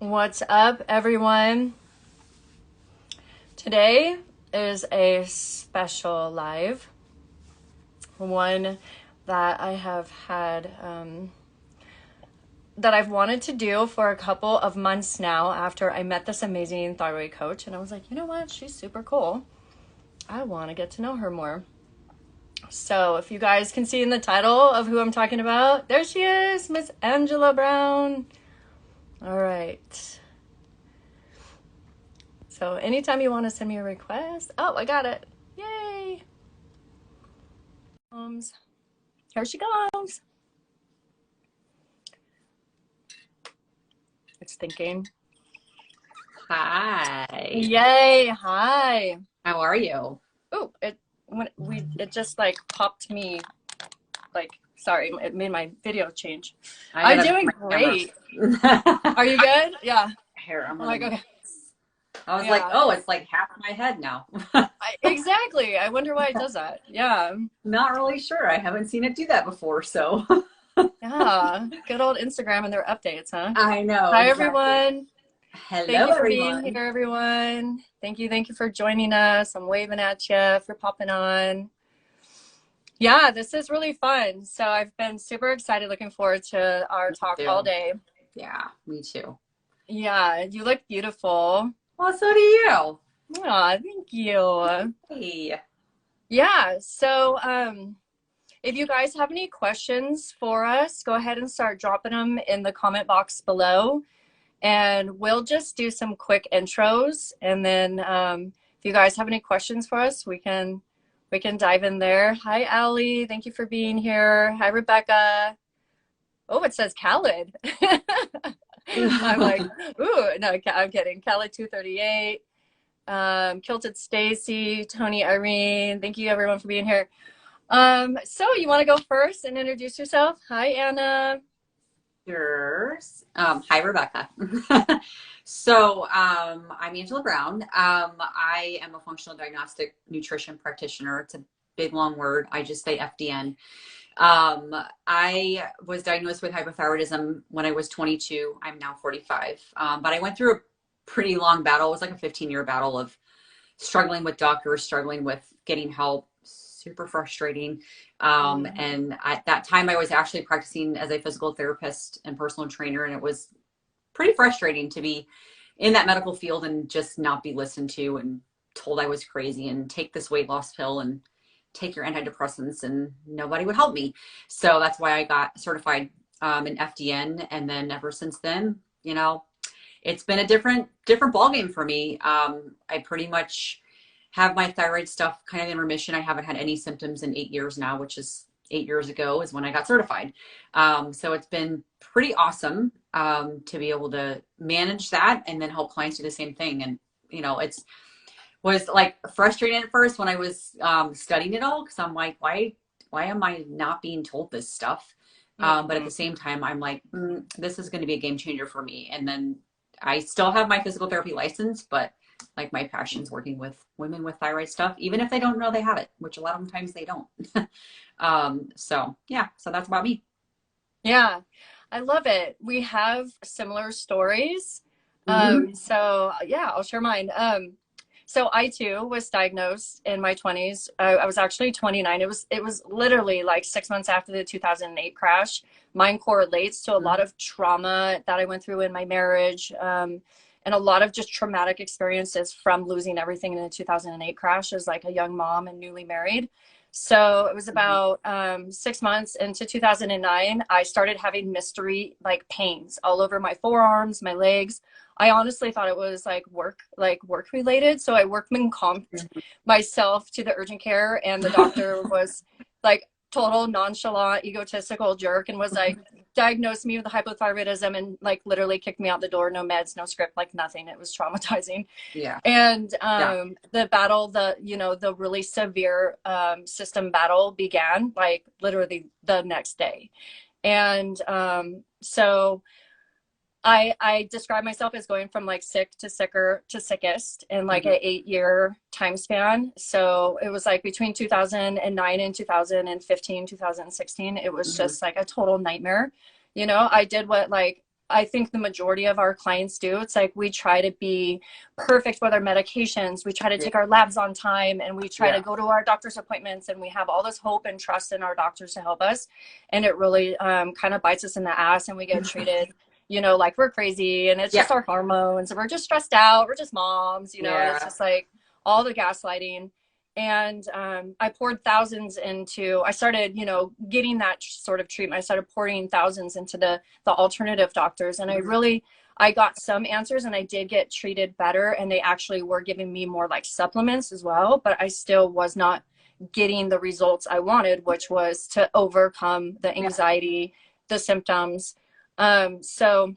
What's up, everyone? Today is a special live, one that I have had, that I've wanted to do for a couple of months now after I met this amazing thyroid coach. And I was like, you know what? She's super cool. I want to get to know her more. So if you guys can see in the title of who I'm talking about, there she is, Miss Angela Brown. All right. So anytime you want to send me a request, oh, I got it. Yay. Here she comes. It's thinking. Hi. Yay. Hi. How are you? Oh, it just like popped me, like, sorry, it made my video change. I'm doing great. Are you good? Yeah. Here, I'm like, okay. I was like, oh, it's like half my head now. Exactly. I wonder why it does that. Yeah. Not really sure. I haven't seen it do that before, so. Yeah. Good old Instagram and their updates, huh? I know. Hi, exactly. everyone. Hello, Thank you for everyone. being here, everyone. Thank you for joining us. I'm waving at you for popping on. Yeah, this is really fun. So I've been super excited, looking forward to our talk all day. Yeah, me too. Yeah, you look beautiful. Well, so do you. Oh, thank you. Hey. Yeah, so if you guys have any questions for us, go ahead and start dropping them in the comment box below. And we'll just do some quick intros. And then if you guys have any questions for us, we can dive in there. Hi, Allie. Thank you for being here. Hi, Rebecca. Oh, it says Khaled. I'm like, ooh, no, I'm kidding. Khaled 238. Kilted Stacy, Tony, Irene. Thank you, everyone, for being here. So you want to go first and introduce yourself? Hi, Anna. Yours. Hi, Rebecca. So I'm Angela Brown. I am a functional diagnostic nutrition practitioner. It's a big, long word. I just say FDN. I was diagnosed with hypothyroidism when I was 22. I'm now 45. But I went through a pretty long battle. It was like a 15-year battle of struggling with doctors, struggling with getting help, super frustrating. And at that time, I was actually practicing as a physical therapist and personal trainer, and it was pretty frustrating to be in that medical field and just not be listened to and told I was crazy and take this weight loss pill and take your antidepressants, and nobody would help me. So that's why I got certified in FDN. And then ever since then, you know, it's been a different ballgame for me. I pretty much have my thyroid stuff kind of in remission. I haven't had any symptoms in 8 years now, which is 8 years ago is when I got certified. So it's been pretty awesome to be able to manage that and then help clients do the same thing. And, you know, was like frustrating at first when I was studying it all, because I'm like, why am I not being told this stuff? But at the same time, I'm like, this is going to be a game changer for me. And then I still have my physical therapy license, but like my passion's working with women with thyroid stuff, even if they don't know they have it, which a lot of times they don't. So yeah, so that's about me. Yeah, I love it. We have similar stories. So yeah, I'll share mine. So I too was diagnosed in my 20s. I was actually 29. It was literally like 6 months after the 2008 crash. Mine correlates to a lot of trauma that I went through in my marriage, and a lot of just traumatic experiences from losing everything in the 2008 crash as like a young mom and newly married. So it was about 6 months into 2009, I started having mystery like pains all over my forearms, my legs. I honestly thought it was like work related. So I workman comped myself to the urgent care, and the doctor was like total nonchalant, egotistical jerk, and was like, diagnosed me with hypothyroidism and like literally kicked me out the door. No meds, no script, like nothing. It was traumatizing. Yeah. And the battle, the really severe system battle began like literally the next day. And so I describe myself as going from like sick to sicker to sickest in like an 8-year time span. So it was like between 2009 and 2015, 2016, it was just like a total nightmare. You know, I did what like I think the majority of our clients do. It's like we try to be perfect with our medications. We try to take our labs on time, and we try to go to our doctor's appointments, and we have all this hope and trust in our doctors to help us. And it really kind of bites us in the ass, and we get treated, you know, like we're crazy, and it's just our hormones, and we're just stressed out. We're just moms, you know, and it's just like all the gaslighting. And I poured thousands into, I started, you know, getting that sort of treatment. I started pouring thousands into the alternative doctors. And I got some answers, and I did get treated better. And they actually were giving me more like supplements as well. But I still was not getting the results I wanted, which was to overcome the anxiety, the symptoms. So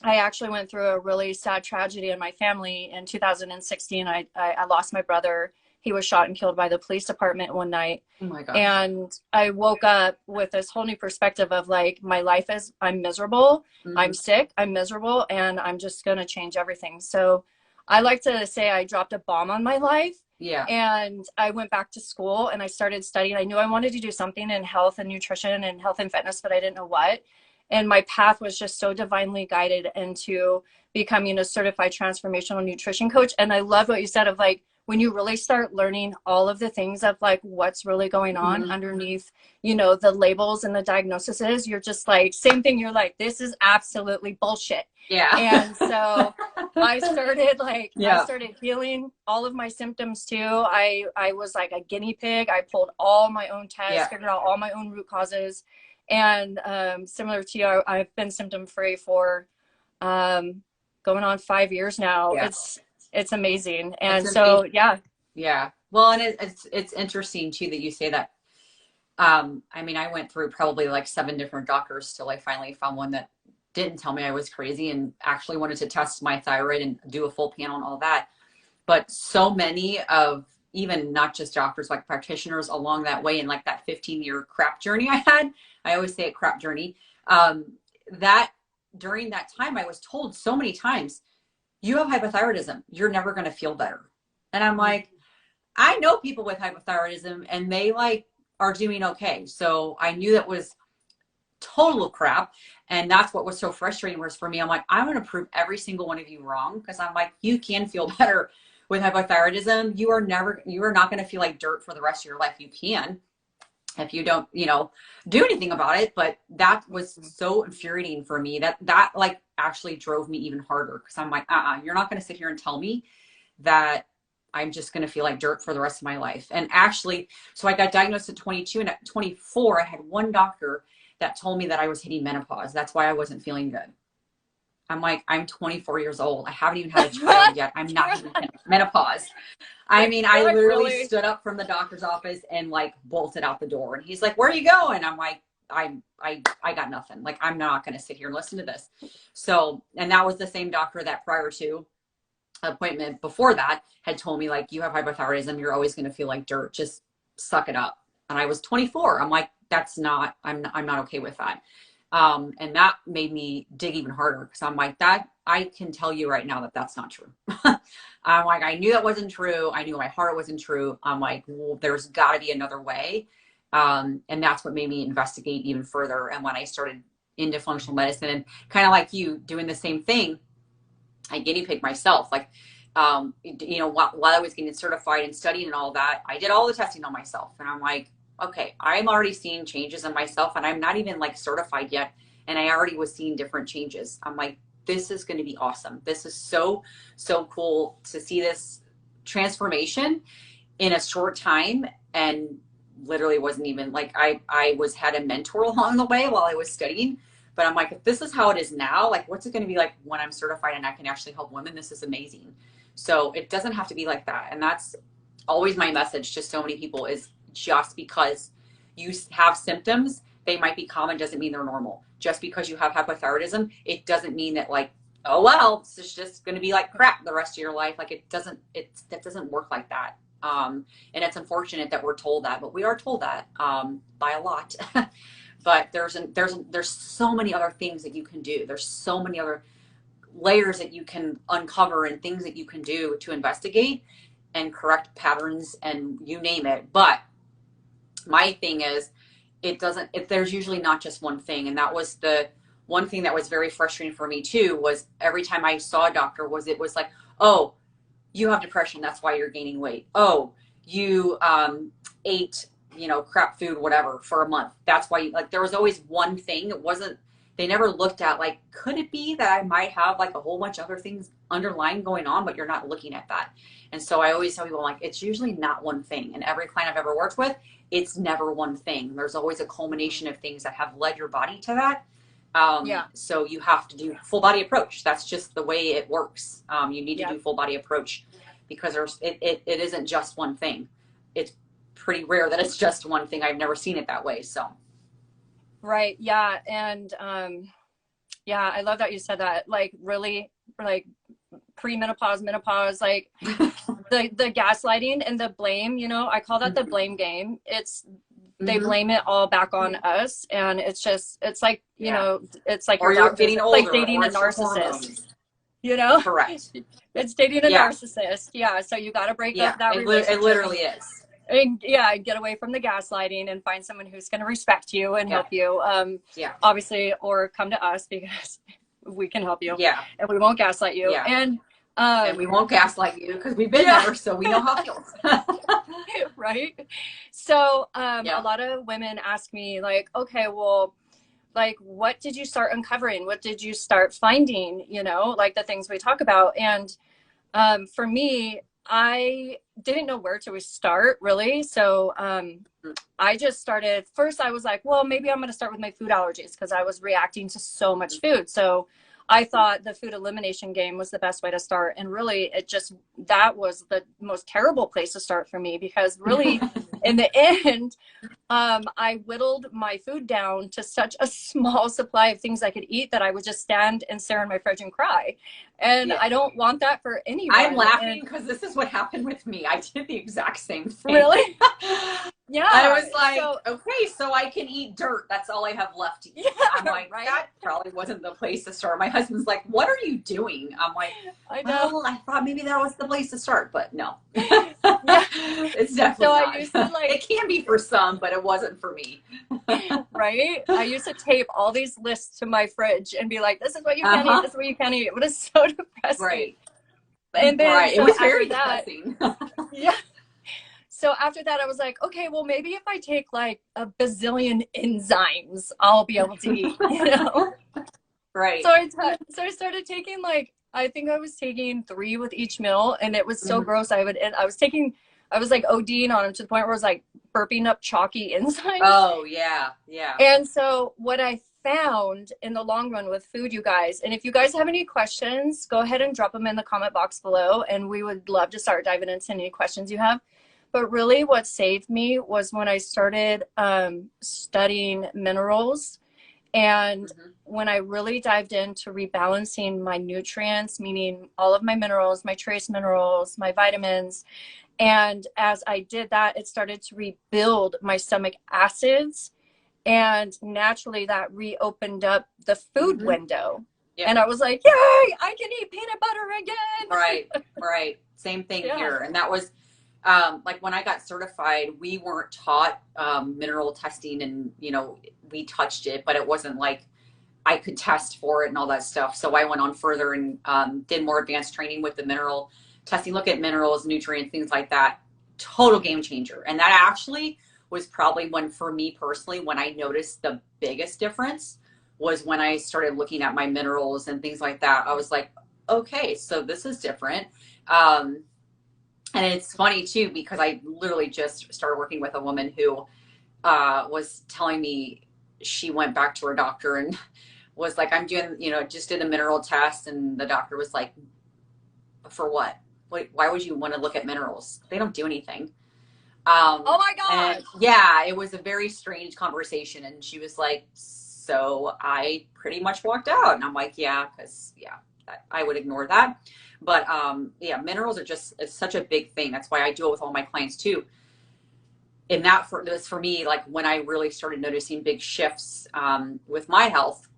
I actually went through a really sad tragedy in my family in 2016. I lost my brother. He was shot and killed by the police department one night. Oh my God. And I woke up with this whole new perspective of like, my life is, I'm miserable, I'm sick, I'm miserable, and I'm just going to change everything. So I like to say I dropped a bomb on my life. And I went back to school and I started studying. I knew I wanted to do something in health and nutrition and health and fitness, but I didn't know what. And my path was just so divinely guided into becoming a certified transformational nutrition coach. And I love what you said of like, when you really start learning all of the things of like what's really going on underneath, you know, the labels and the diagnoses, you're just like, same thing. You're like, this is absolutely bullshit. And so I started I started healing all of my symptoms too. I was like a guinea pig. I pulled all my own tests, figured out all my own root causes. And similar to you, I've been symptom free for going on 5 years now. It's amazing. And so, yeah. Well, and it's interesting too that you say that. I mean, I went through probably like 7 different doctors till I finally found one that didn't tell me I was crazy and actually wanted to test my thyroid and do a full panel and all that. But so many of even not just doctors, like practitioners along that way, and like that 15-year crap journey I had, I always say a crap journey, that during that time, I was told so many times, you have hypothyroidism, you're never going to feel better. And I'm like, I know people with hypothyroidism and they like are doing okay. So I knew that was total crap. And that's what was so frustrating was for me. I'm like, I'm going to prove every single one of you wrong. Cause I'm like, you can feel better with hypothyroidism. You are not going to feel like dirt for the rest of your life. You can, if you don't, you know, do anything about it. But that was so infuriating for me that like actually drove me even harder. Cause I'm like, you're not going to sit here and tell me that I'm just going to feel like dirt for the rest of my life. And actually, so I got diagnosed at 22, and at 24, I had one doctor that told me that I was hitting menopause. That's why I wasn't feeling good. I'm like, I'm 24 years old. I haven't even had a child yet. I'm not hitting menopause. I mean, I literally stood up from the doctor's office and like bolted out the door. And he's like, where are you going? I'm like, I got nothing. Like, I'm not going to sit here and listen to this. So, and that was the same doctor that prior to appointment before that had told me like, you have hypothyroidism. You're always going to feel like dirt. Just suck it up. And I was 24. I'm like, I'm not okay with that. And that made me dig even harder because I'm like, that I can tell you right now that that's not true. I'm like, I knew that wasn't true. I knew my heart wasn't true. I'm like, well, there's got to be another way. And that's what made me investigate even further. And when I started into functional medicine and kind of like you doing the same thing, I guinea pig myself. Like, you know, while I was getting certified and studying and all that, I did all the testing on myself. And I'm like, okay, I'm already seeing changes in myself and I'm not even like certified yet. And I already was seeing different changes. I'm like, this is going to be awesome. This is so, so cool to see this transformation in a short time. And literally wasn't even like, I had a mentor along the way while I was studying, but I'm like, if this is how it is now, like, what's it going to be like when I'm certified and I can actually help women? This is amazing. So it doesn't have to be like that. And that's always my message to so many people is, just because you have symptoms, they might be common, doesn't mean they're normal. Just because you have hypothyroidism, it doesn't mean that like, oh, well, this is just going to be like crap the rest of your life. Like that doesn't work like that. And it's unfortunate that we're told that, but we are told that, by a lot, but there's so many other things that you can do. There's so many other layers that you can uncover and things that you can do to investigate and correct patterns and you name it. But my thing is, there's usually not just one thing. And that was the one thing that was very frustrating for me too was every time I saw a doctor it was like, oh, you have depression, that's why you're gaining weight. Oh, you ate, crap food, whatever, for a month. That's why like, there was always one thing. It wasn't, they never looked at like, could it be that I might have like a whole bunch of other things underlying going on, but you're not looking at that. And so I always tell people, like, it's usually not one thing. And every client I've ever worked with, it's never one thing. There's always a culmination of things that have led your body to that. So you have to do full body approach. That's just the way it works. You need to do full body approach because it isn't just one thing. It's pretty rare that it's just one thing. I've never seen it that way. So. Right. Yeah. And, yeah, I love that you said that. Like really, like pre-menopause, menopause, like the gaslighting and the blame, I call that the blame game. They blame it all back on us. And it's like, it's like or you're getting older, like dating a narcissist, Correct. It's dating a narcissist. Yeah. So you got to break up that relationship. It literally is. And get away from the gaslighting and find someone who's going to respect you and help you. Obviously, or come to us because we can help you. Yeah. And we won't gaslight you. Yeah. And we won't gaslight you because we've been there, so we know how it feels. Right. So a lot of women ask me like, okay, well, like, what did you start uncovering? What did you start finding? Like the things we talk about. And for me, I didn't know where to start really. So I just started first. I was like, well, maybe I'm going to start with my food allergies because I was reacting to so much food. So I thought the food elimination game was the best way to start. And really that was the most terrible place to start for me because really in the end, I whittled my food down to such a small supply of things I could eat that I would just stand and stare in my fridge and cry. And I don't want that for anyone. I'm laughing because this is what happened with me. I did the exact same thing. Really? Yeah. I was like, okay, so I can eat dirt. That's all I have left to eat. Yeah, I'm like, that probably wasn't the place to start. My husband's like, what are you doing? I'm like, well, I thought maybe that was the place to start, but no. It's definitely not. I used to it can be for some, but it wasn't for me. Right? I used to tape all these lists to my fridge and be like, this is what you can eat, this is what you can't eat. It was so depressing. Right. And then it was very depressing. So after that, I was like, okay, well, maybe if I take like a bazillion enzymes, I'll be able to eat, Right. So I started taking I think I was taking 3 with each meal, and it was so gross. I was like ODing on them to the point where I was like burping up chalky enzymes. Oh yeah. Yeah. And so what I found in the long run with food, you guys, and if you guys have any questions, go ahead and drop them in the comment box below, and we would love to start diving into any questions you have. But really what saved me was when I started studying minerals, and when I really dived into rebalancing my nutrients, meaning all of my minerals, my trace minerals, my vitamins. And as I did that, it started to rebuild my stomach acids. And naturally that reopened up the food window. Yeah. And I was like, yay, I can eat peanut butter again. Right. Same thing here. And that was, like when I got certified, we weren't taught mineral testing, and we touched it, but it wasn't like I could test for it and all that stuff. So I went on further and did more advanced training with the mineral testing, look at minerals, nutrients, things like that. Total game changer. And that actually was probably for me personally, when I noticed the biggest difference was when I started looking at my minerals and things like that. I was like, okay, so this is different. And it's funny too, because I literally just started working with a woman who was telling me she went back to her doctor and was like, I'm doing, just did a mineral test. And the doctor was like, for what? Why would you want to look at minerals? They don't do anything. Oh my God. Yeah, it was a very strange conversation. And she was like, so I pretty much walked out. And I'm like, yeah, because I would ignore that. But minerals are it's such a big thing. That's why I do it with all my clients too. And that was for me, like when I really started noticing big shifts with my health,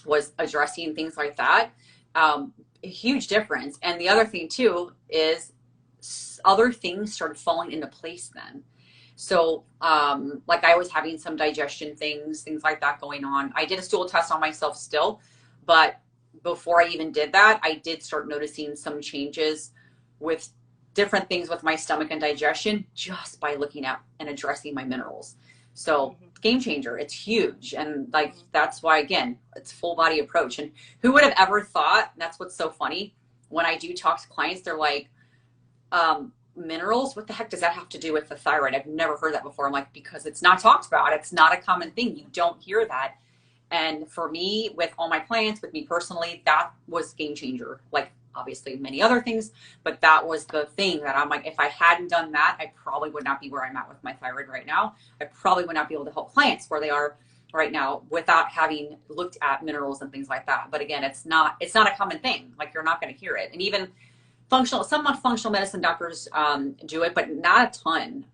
was addressing things like that. A huge difference. And the other thing too is other things started falling into place then. So, like I was having some digestion things like that going on. I did a stool test on myself still, but before I even did that, I did start noticing some changes with different things with my stomach and digestion just by looking at and addressing my minerals. So, game changer. It's huge. And like, that's why, again, it's full body approach. And who would have ever thought, that's what's so funny. When I do talk to clients, they're like, minerals, what the heck does that have to do with the thyroid? I've never heard that before. I'm like, because it's not talked about. It's not a common thing. You don't hear that. And for me, with all my clients, with me personally, that was game changer. Like obviously many other things, but that was the thing that I'm like, if I hadn't done that, I probably would not be where I'm at with my thyroid right now. I probably would not be able to help clients where they are right now without having looked at minerals and things like that. But again, it's not a common thing. Like you're not going to hear it. And even some functional medicine doctors do it, but not a ton.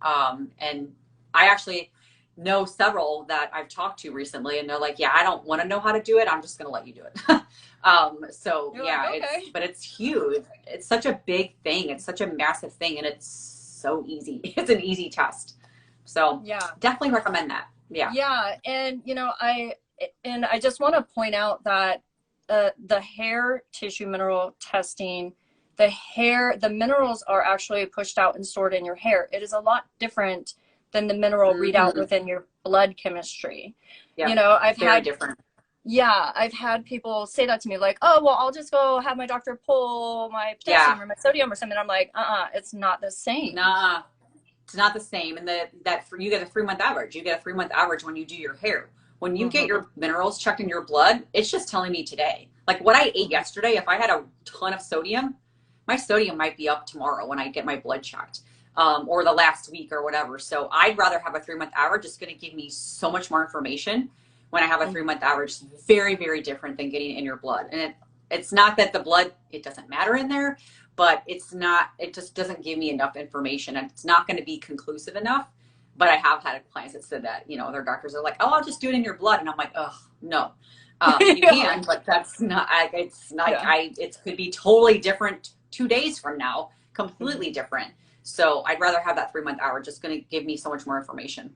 And I actually know several that I've talked to recently, and they're like, yeah, I don't want to know how to do it. I'm just going to let you do it. So you're yeah, like, okay. But it's huge. It's such a big thing. It's such a massive thing, and it's so easy. It's an easy test. So yeah, definitely recommend that. Yeah. Yeah. And, I just want to point out that the hair tissue mineral testing, the minerals are actually pushed out and stored in your hair. It is a lot different than the mineral readout within your blood chemistry. Yeah, I've had different. Yeah, I've had people say that to me, like, oh, well, I'll just go have my doctor pull my potassium or my sodium or something. I'm like, it's not the same. Nah, it's not the same. And you get a 3-month average. You get a 3-month average when you do your hair. When you get your minerals checked in your blood, it's just telling me today. Like what I ate yesterday, if I had a ton of sodium, my sodium might be up tomorrow when I get my blood checked. Or the last week or whatever. So I'd rather have a 3-month average. It's going to give me so much more information when I have a 3-month average. Very, very different than getting it in your blood. And it's not that the blood, it doesn't matter in there, but it just doesn't give me enough information, and it's not going to be conclusive enough. But I have had clients that said that, their doctors are like, oh, I'll just do it in your blood. And I'm like, oh, no. You can, but that's not, it's not, it could be totally different 2 days from now, completely different. So I'd rather have that 3-month average. It's going to give me so much more information.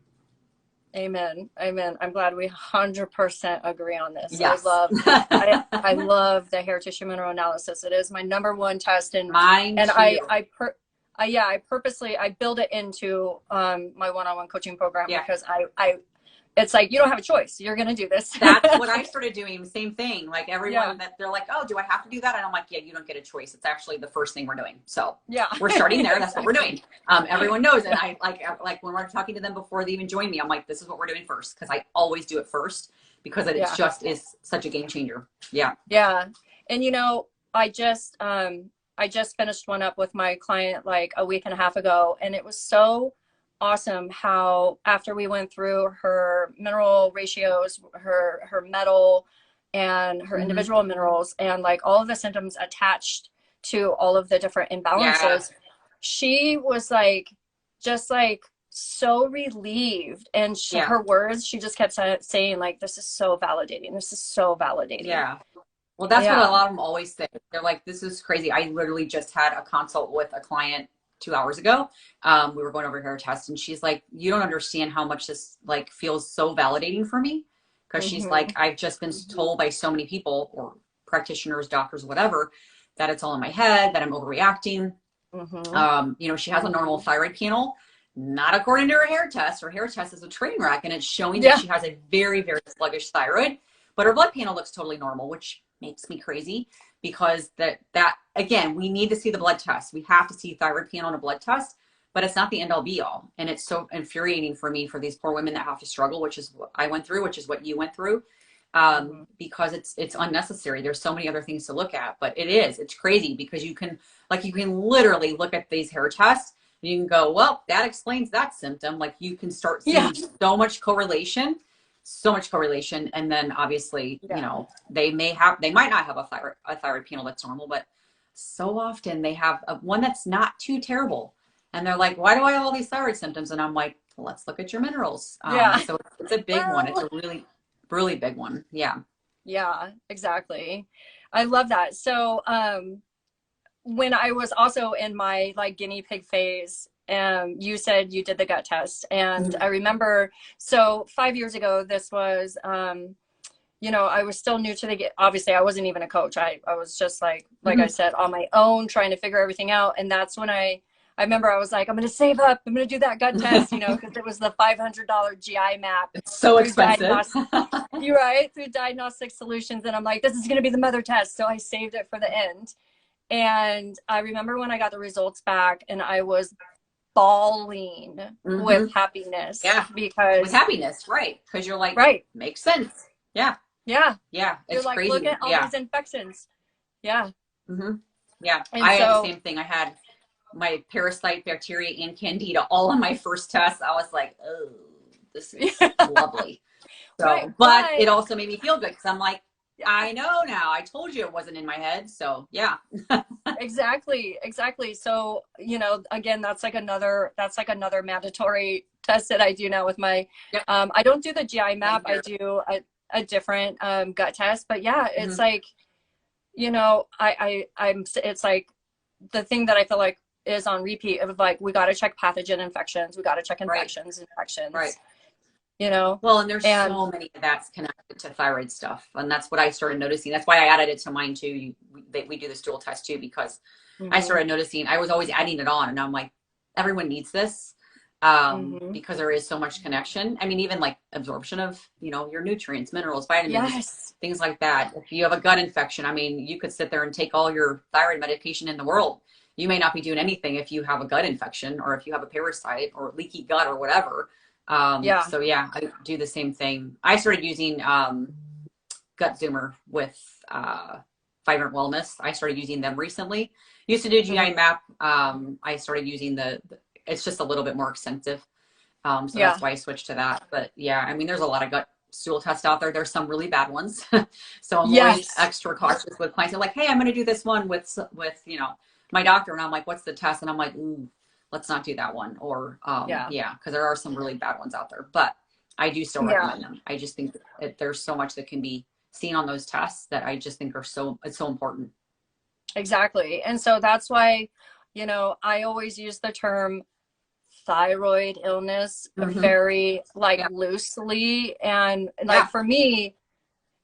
Amen. Amen. I'm glad we 100% agree on this. Yes. I love the hair tissue mineral analysis. It is my #1 test, and mine and too. I purposely build it into my one-on-one coaching program because it's like, you don't have a choice. You're going to do this. That's what I started doing. Same thing. Like everyone that they're like, oh, do I have to do that? And I'm like, yeah, you don't get a choice. It's actually the first thing we're doing. So we're starting there. That's what we're doing. Everyone knows. And I like when we're talking to them before they even join me, I'm like, this is what we're doing first. Cause I always do it first because it just is such a game changer. Yeah. Yeah. And I just finished one up with my client like a week and a half ago, and it was so awesome how after we went through her mineral ratios, her metal and her individual minerals, and like all of the symptoms attached to all of the different imbalances, she was like just like so relieved. And her words, she just kept saying like, this is so validating. This is so validating. Yeah. Well, that's what a lot of them always say. They're like, this is crazy. I literally just had a consult with a client 2 hours ago. We were going over hair tests, and she's like, you don't understand how much this like feels so validating for me. Cause she's like, I've just been told by so many people or practitioners, doctors, whatever, that it's all in my head, that I'm overreacting. She has a normal thyroid panel, not according to her hair test. Her hair test is a train wreck, and it's showing that she has a very, very sluggish thyroid, but her blood panel looks totally normal, which makes me crazy. Because that again, we need to see the blood test. We have to see thyroid panel on a blood test, but it's not the end all be all. And it's so infuriating for me, for these poor women that have to struggle, which is what I went through, which is what you went through, because it's unnecessary. There's so many other things to look at, but it's crazy because you can literally look at these hair tests and you can go, well, that explains that symptom. Like you can start seeing so much correlation. And then obviously, they might not have a thyroid panel that's normal, but so often they have one that's not too terrible. And they're like, why do I have all these thyroid symptoms? And I'm like, well, let's look at your minerals. So it's a big one. It's a really, really big one. Yeah. Yeah, exactly. I love that. So, when I was also in my like guinea pig phase, you said you did the gut test. And I remember, so 5 years ago, this was, you know, I was still new to the, obviously I wasn't even a coach. I was just like I said, on my own, trying to figure everything out. And that's when I remember I was like, I'm going to save up. I'm going to do that gut test, you know, because it was the $500 GI map. It's so expensive. You're right, through Diagnostic Solutions. And I'm like, this is going to be the mother test. So I saved it for the end. And I remember when I got the results back and I was bawling with happiness. Yeah. Because with happiness, right. Because you're like, right. Makes sense. Yeah. Yeah. Yeah. It's you're like, crazy. Look at all these infections. Yeah. Yeah. And I had the same thing. I had my parasite, bacteria, and candida all on my first test. I was like, oh, this is lovely. So, right. but it also made me feel good because I'm like, I know now. I told you it wasn't in my head. So yeah. Exactly. So, you know, again, that's like another mandatory test that I do now with my, I don't do the GI map. I do a different gut test, but yeah, it's like, you know, it's like the thing that I feel like is on repeat of like, we got to check pathogen infections. We got to check infections. Right. You know, well, and there's so many that's connected to thyroid stuff. And that's what I started noticing. That's why I added it to mine too. We do the stool test too, because I started noticing I was always adding it on, and I'm like, everyone needs this. Because there is so much connection. I mean, even like absorption of, you know, your nutrients, minerals, vitamins, things like that. If you have a gut infection, I mean, you could sit there and take all your thyroid medication in the world. You may not be doing anything if you have a gut infection or if you have a parasite or leaky gut or whatever. So yeah, I do the same thing. I started using Gut Zoomer with Vibrant Wellness. I started using them recently. Used to do GI map. I started using it's just a little bit more expensive. So that's why I switched to that. But yeah, I mean, there's a lot of gut stool tests out there. There's some really bad ones. So I'm always extra cautious with clients. They're like, hey, I'm going to do this one with, you know, my doctor. And I'm like, what's the test? And I'm like, ooh, let's not do that one. Or, because there are some really bad ones out there, but I do still recommend them. I just think that there's so much that can be seen on those tests that I just think it's so important. Exactly. And so that's why, you know, I always use the term thyroid illness very loosely. And like for me,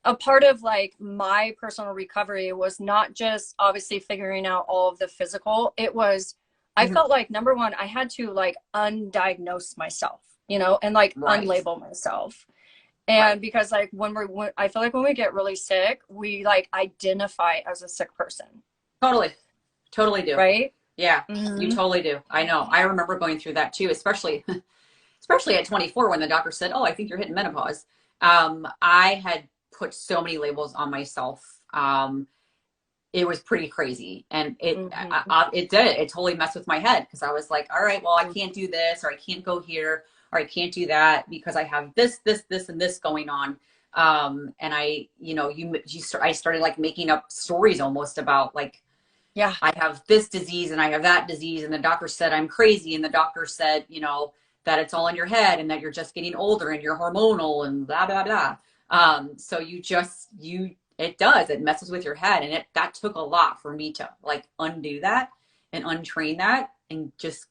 a part of like my personal recovery was not just obviously figuring out all of the physical. It was, I felt like, number one, I had to like undiagnose myself, you know, and like unlabel myself. And because like when I feel like when we get really sick, we like identify as a sick person. Totally do. Right? Yeah, you totally do. I know. I remember going through that too, especially at 24 when the doctor said, oh, I think you're hitting menopause. I had put so many labels on myself. It was pretty crazy. And it totally messed with my head, because I was like, all right, well, I can't do this, or I can't go here, or I can't do that because I have this, and this going on. And I, you know, I started like making up stories almost about like, I have this disease and I have that disease, and the doctor said I'm crazy, and the doctor said, you know, that it's all in your head and that you're just getting older and you're hormonal and blah, blah, blah. So it messes with your head. And that took a lot for me to like undo that and untrain that and just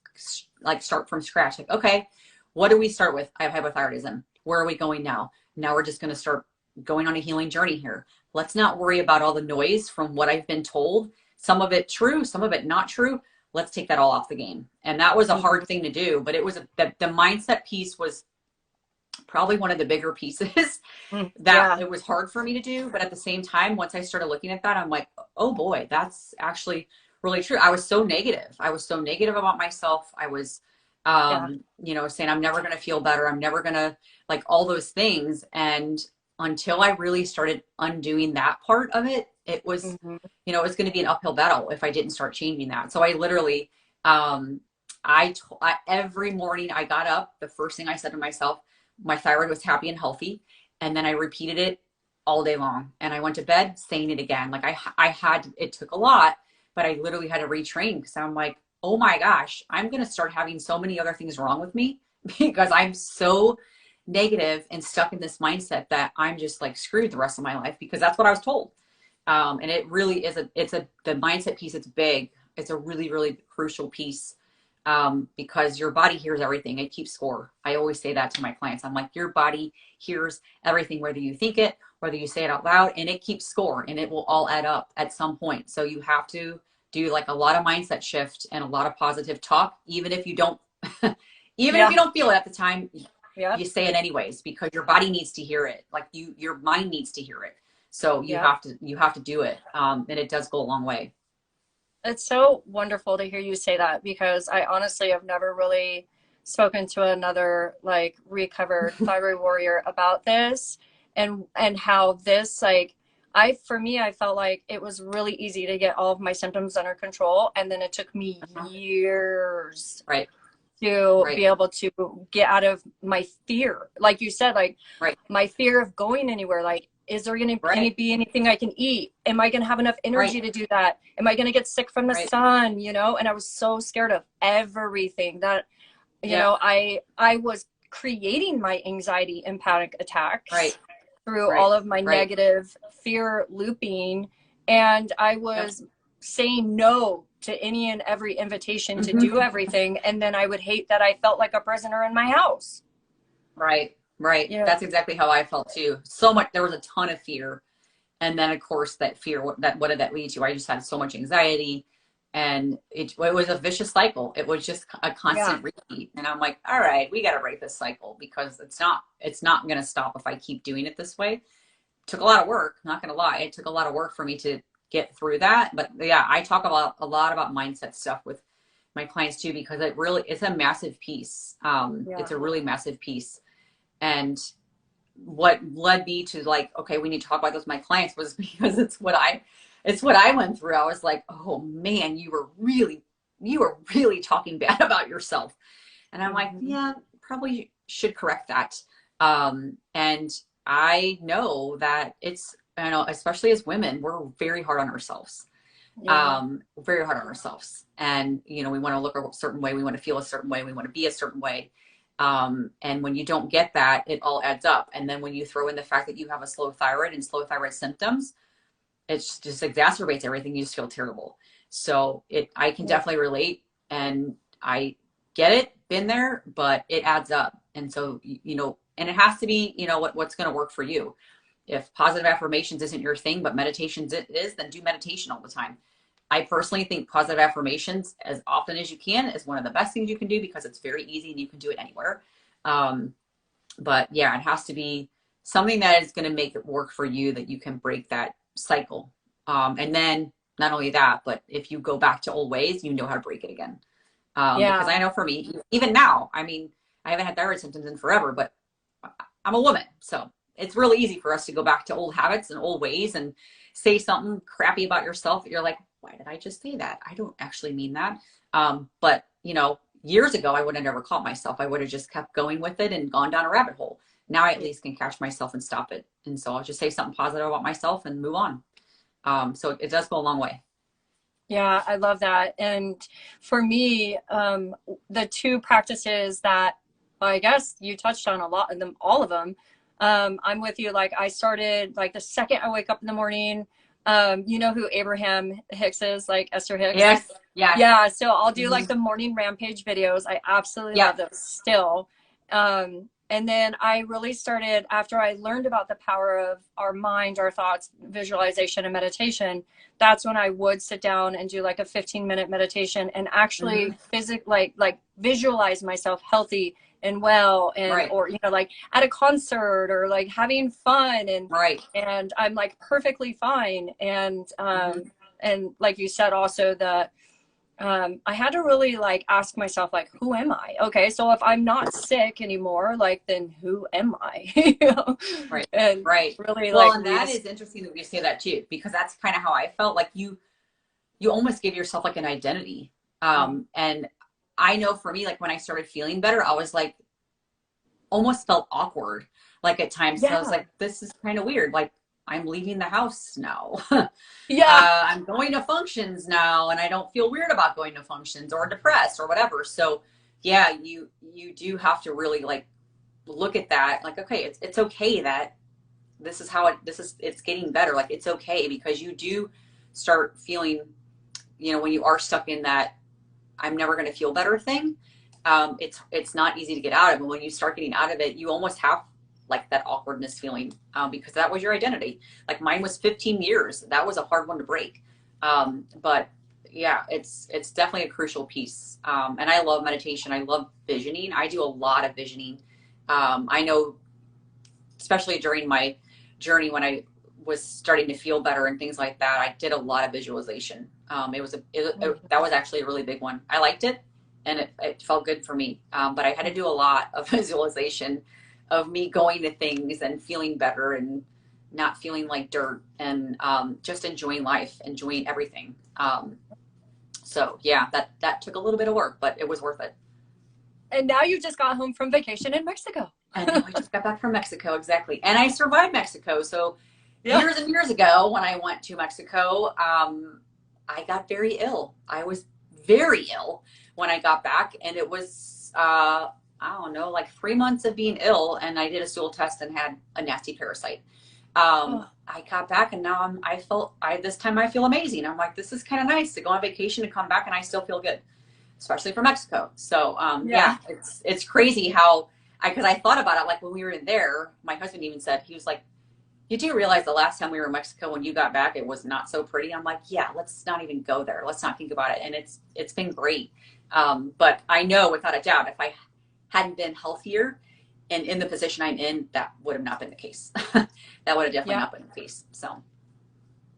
like start from scratch. Like, okay, what do we start with? I have hypothyroidism. Where are we going now? Now we're just going to start going on a healing journey here. Let's not worry about all the noise from what I've been told. Some of it true, some of it not true. Let's take that all off the game. And that was a hard thing to do, but it was the mindset piece was probably one of the bigger pieces that it was hard for me to do. But at the same time, once I started looking at that, I'm like, oh boy, that's actually really true. I was so negative. About myself. I was, you know, saying I'm never going to feel better. I'm never going to, like, all those things. And until I really started undoing that part of it, it was, you know, it's going to be an uphill battle if I didn't start changing that. So I literally, every morning I got up, the first thing I said to myself, my thyroid was happy and healthy. And then I repeated it all day long. And I went to bed saying it again. Like it took a lot, but I literally had to retrain, because I'm like, oh my gosh, I'm going to start having so many other things wrong with me because I'm so negative and stuck in this mindset that I'm just like screwed the rest of my life, because that's what I was told. And it really is the mindset piece. It's big. It's a really, really crucial piece because your body hears everything. It keeps score. I always say that to my clients. I'm like, your body hears everything, whether you think it, whether you say it out loud, and it keeps score, and it will all add up at some point. So you have to do like a lot of mindset shift and a lot of positive talk, even if you don't, even if Yeah. you don't feel it at the time, Yeah. you say it anyways, because your body needs to hear it. Like your mind needs to hear it. So Yeah. you have to do it. And it does go a long way. It's so wonderful to hear you say that, because I honestly have never really spoken to another like recovered thyroid warrior about this, and how this like I for me I felt like it was really easy to get all of my symptoms under control, and then it took me Uh-huh. years Right. to Right. be able to get out of my fear. Like you said, like Right. my fear of going anywhere. Like, is there going to Right. be anything I can eat? Am I going to have enough Right. energy to do that? Am I going to get sick from the Right. sun? You know, and I was so scared of everything that, you Yeah. know, I was creating my anxiety and panic Right. attacks through Right. all of my Right. negative fear looping. And I Yep. was saying no to any and every invitation to Hmm. do everything. And then I would hate that I felt like a prisoner in my house. Right. Right. You know, That's exactly how I felt too. So much, there was a ton of fear. And then of course that fear, what did that lead to? I just had so much anxiety, and it was a vicious cycle. It was just a yeah, constant repeat. And I'm like, all right, we got to break this cycle, because it's not going to stop if I keep doing it this way. It took a lot of work, not going to lie. It took a lot of work for me to get through that. But yeah, I talk about a lot about mindset stuff with my clients too, because it's a massive piece. yeah, It's a really massive piece. And what led me to like, okay, we need to talk about this with my clients, was because it's what I went through. I was like, oh man, you were really talking bad about yourself. And I'm like, hmm, yeah, probably should correct that. And I know that I know, especially as women, we're very hard on ourselves. yeah, Very hard on ourselves. And, we want to look a certain way. We want to feel a certain way. We want to be a certain way. And when you don't get that, it all adds up. And then when you throw in the fact that you have a slow thyroid and slow thyroid symptoms, it just exacerbates everything. You just feel terrible. So I can yeah, definitely relate, and I get it, been there, but it adds up. And so, and it has to be, what's going to work for you. If positive affirmations isn't your thing, but meditations it is, then do meditation all the time. I personally think positive affirmations as often as you can is one of the best things you can do, because it's very easy and you can do it anywhere. Um, but yeah, it has to be something that is going to make it work for you, that you can break that cycle. And then not only that, but if you go back to old ways, you know how to break it again. Because yeah, I know for me, even now, I mean, I haven't had thyroid symptoms in forever, but I'm a woman. So it's really easy for us to go back to old habits and old ways and say something crappy about yourself. You're like, why did I just say that? I don't actually mean that. But years ago, I would have never caught myself. I would have just kept going with it and gone down a rabbit hole. Now I at least can catch myself and stop it. And so I'll just say something positive about myself and move on. So it does go a long way. yeah. I love that. And for me, the two practices that, well, I guess you touched on a lot of them, all of them. I'm with you. Like I started like the second I wake up in the morning. You know who Abraham Hicks is, like Esther Hicks? Yes. Yes. Yeah, so I'll do Mm-hmm. like the morning rampage videos. I absolutely Yeah. love those still. And then I really started after I learned about the power of our mind, our thoughts, visualization, and meditation. That's when I would sit down and do like a 15-minute meditation and Mm-hmm. actually like visualize myself healthy and well, and Right. or like at a concert or like having fun, Right. and I'm like perfectly fine. Mm-hmm. And like you said also, the I had to really like ask myself, like, who am I? Okay, so if I'm not sick anymore, like, then who am I? Right. And Right. really Well, like and that is interesting that you say that too, because that's kind of how I felt. Like you almost give yourself like an identity. And I know for me, like when I started feeling better, I was like almost felt awkward, like at times. So I was yeah, like, this is kind of weird. Like I'm leaving the house now. yeah, I'm going to functions now, and I don't feel weird about going to functions or depressed or whatever. So yeah, you do have to really like look at that. Like, okay, it's okay that this is how it's getting better. Like it's okay, because you do start feeling, when you are stuck in that I'm never going to feel better thing, it's not easy to get out of. And when you start getting out of it, you almost have like that awkwardness feeling, because that was your identity. Like mine was 15 years. That was a hard one to break. But yeah, it's definitely a crucial piece. And I love meditation. I love visioning. I do a lot of visioning. I know, especially during my journey when I was starting to feel better and things like that, I did a lot of visualization. That was actually a really big one. I liked it, and it felt good for me. But I had to do a lot of visualization of me going to things and feeling better and not feeling like dirt, and just enjoying life, enjoying everything. So yeah, that took a little bit of work, but it was worth it. And now you just got home from vacation in Mexico. And now I just got back from Mexico, exactly. And I survived Mexico. So Yeah. years and years ago, when I went to Mexico, I got very ill. I was very ill when I got back, and it was I don't know, like 3 months of being ill, and I did a stool test and had a nasty parasite. I got back, and now this time I feel amazing. I'm like, this is kind of nice to go on vacation and come back and I still feel good, especially for Mexico. So yeah, it's crazy how because I thought about it, like when we were in there, my husband even said, he was like, you do realize the last time we were in Mexico when you got back, it was not so pretty. I'm like, yeah, let's not even go there. Let's not think about it. And it's been great. But I know without a doubt, if I hadn't been healthier and in the position I'm in, that would have not been the case. That would have definitely not been the case. So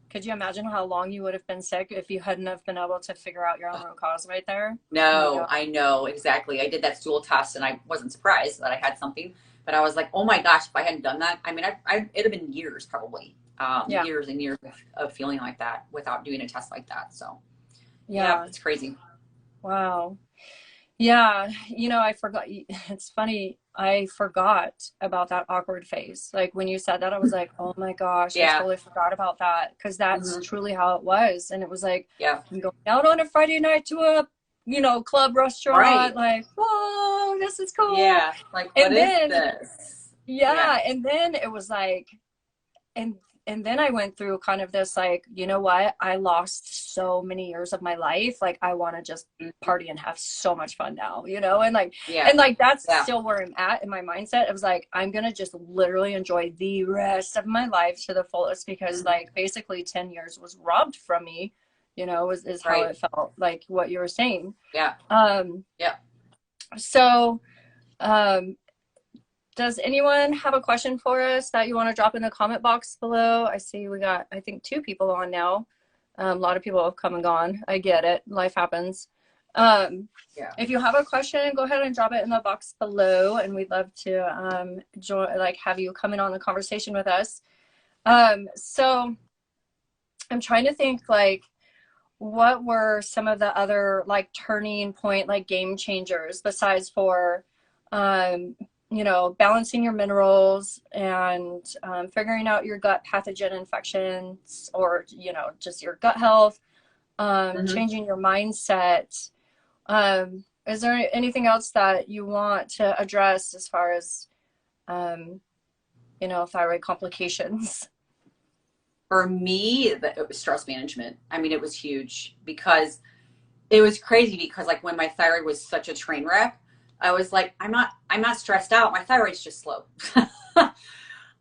could you imagine how long you would have been sick if you hadn't have been able to figure out your own root cause right there? No, I know exactly. I did that stool test and I wasn't surprised that I had something, but I was like, oh my gosh, if I hadn't done that, I mean, it'd have been years probably, years and years of feeling like that without doing a test like that. So yeah, it's crazy. Wow. Yeah, I forgot. It's funny. I forgot about that awkward phase. Like when you said that, I was like, oh my gosh, I totally forgot about that, because that's truly how it was. And it was like, I'm going out on a Friday night to a, club restaurant, like, whoa, this is cool. Yeah, like, what is this? Yeah, and then it was like, and then I went through kind of this, like, you know what? I lost so many years of my life. Like, I want to just party and have so much fun now, and like, and like, that's still where I'm at in my mindset. It was like, I'm going to just literally enjoy the rest of my life to the fullest, because like basically 10 years was robbed from me, is how it felt, like what you were saying. Yeah. So, does anyone have a question for us that you want to drop in the comment box below? I see we got, I think, 2 people on now. A lot of people have come and gone. I get it. Life happens. If you have a question, go ahead and drop it in the box below, and we'd love to join, like, have you come in on the conversation with us. So I'm trying to think, like, what were some of the other, like, turning point, like, game changers besides for balancing your minerals and figuring out your gut pathogen infections, or, just your gut health, changing your mindset. Is there anything else that you want to address as far as, thyroid complications? For me, it was stress management. I mean, it was huge, because it was crazy, because like when my thyroid was such a train wreck, I was like, I'm not stressed out. My thyroid's just slow.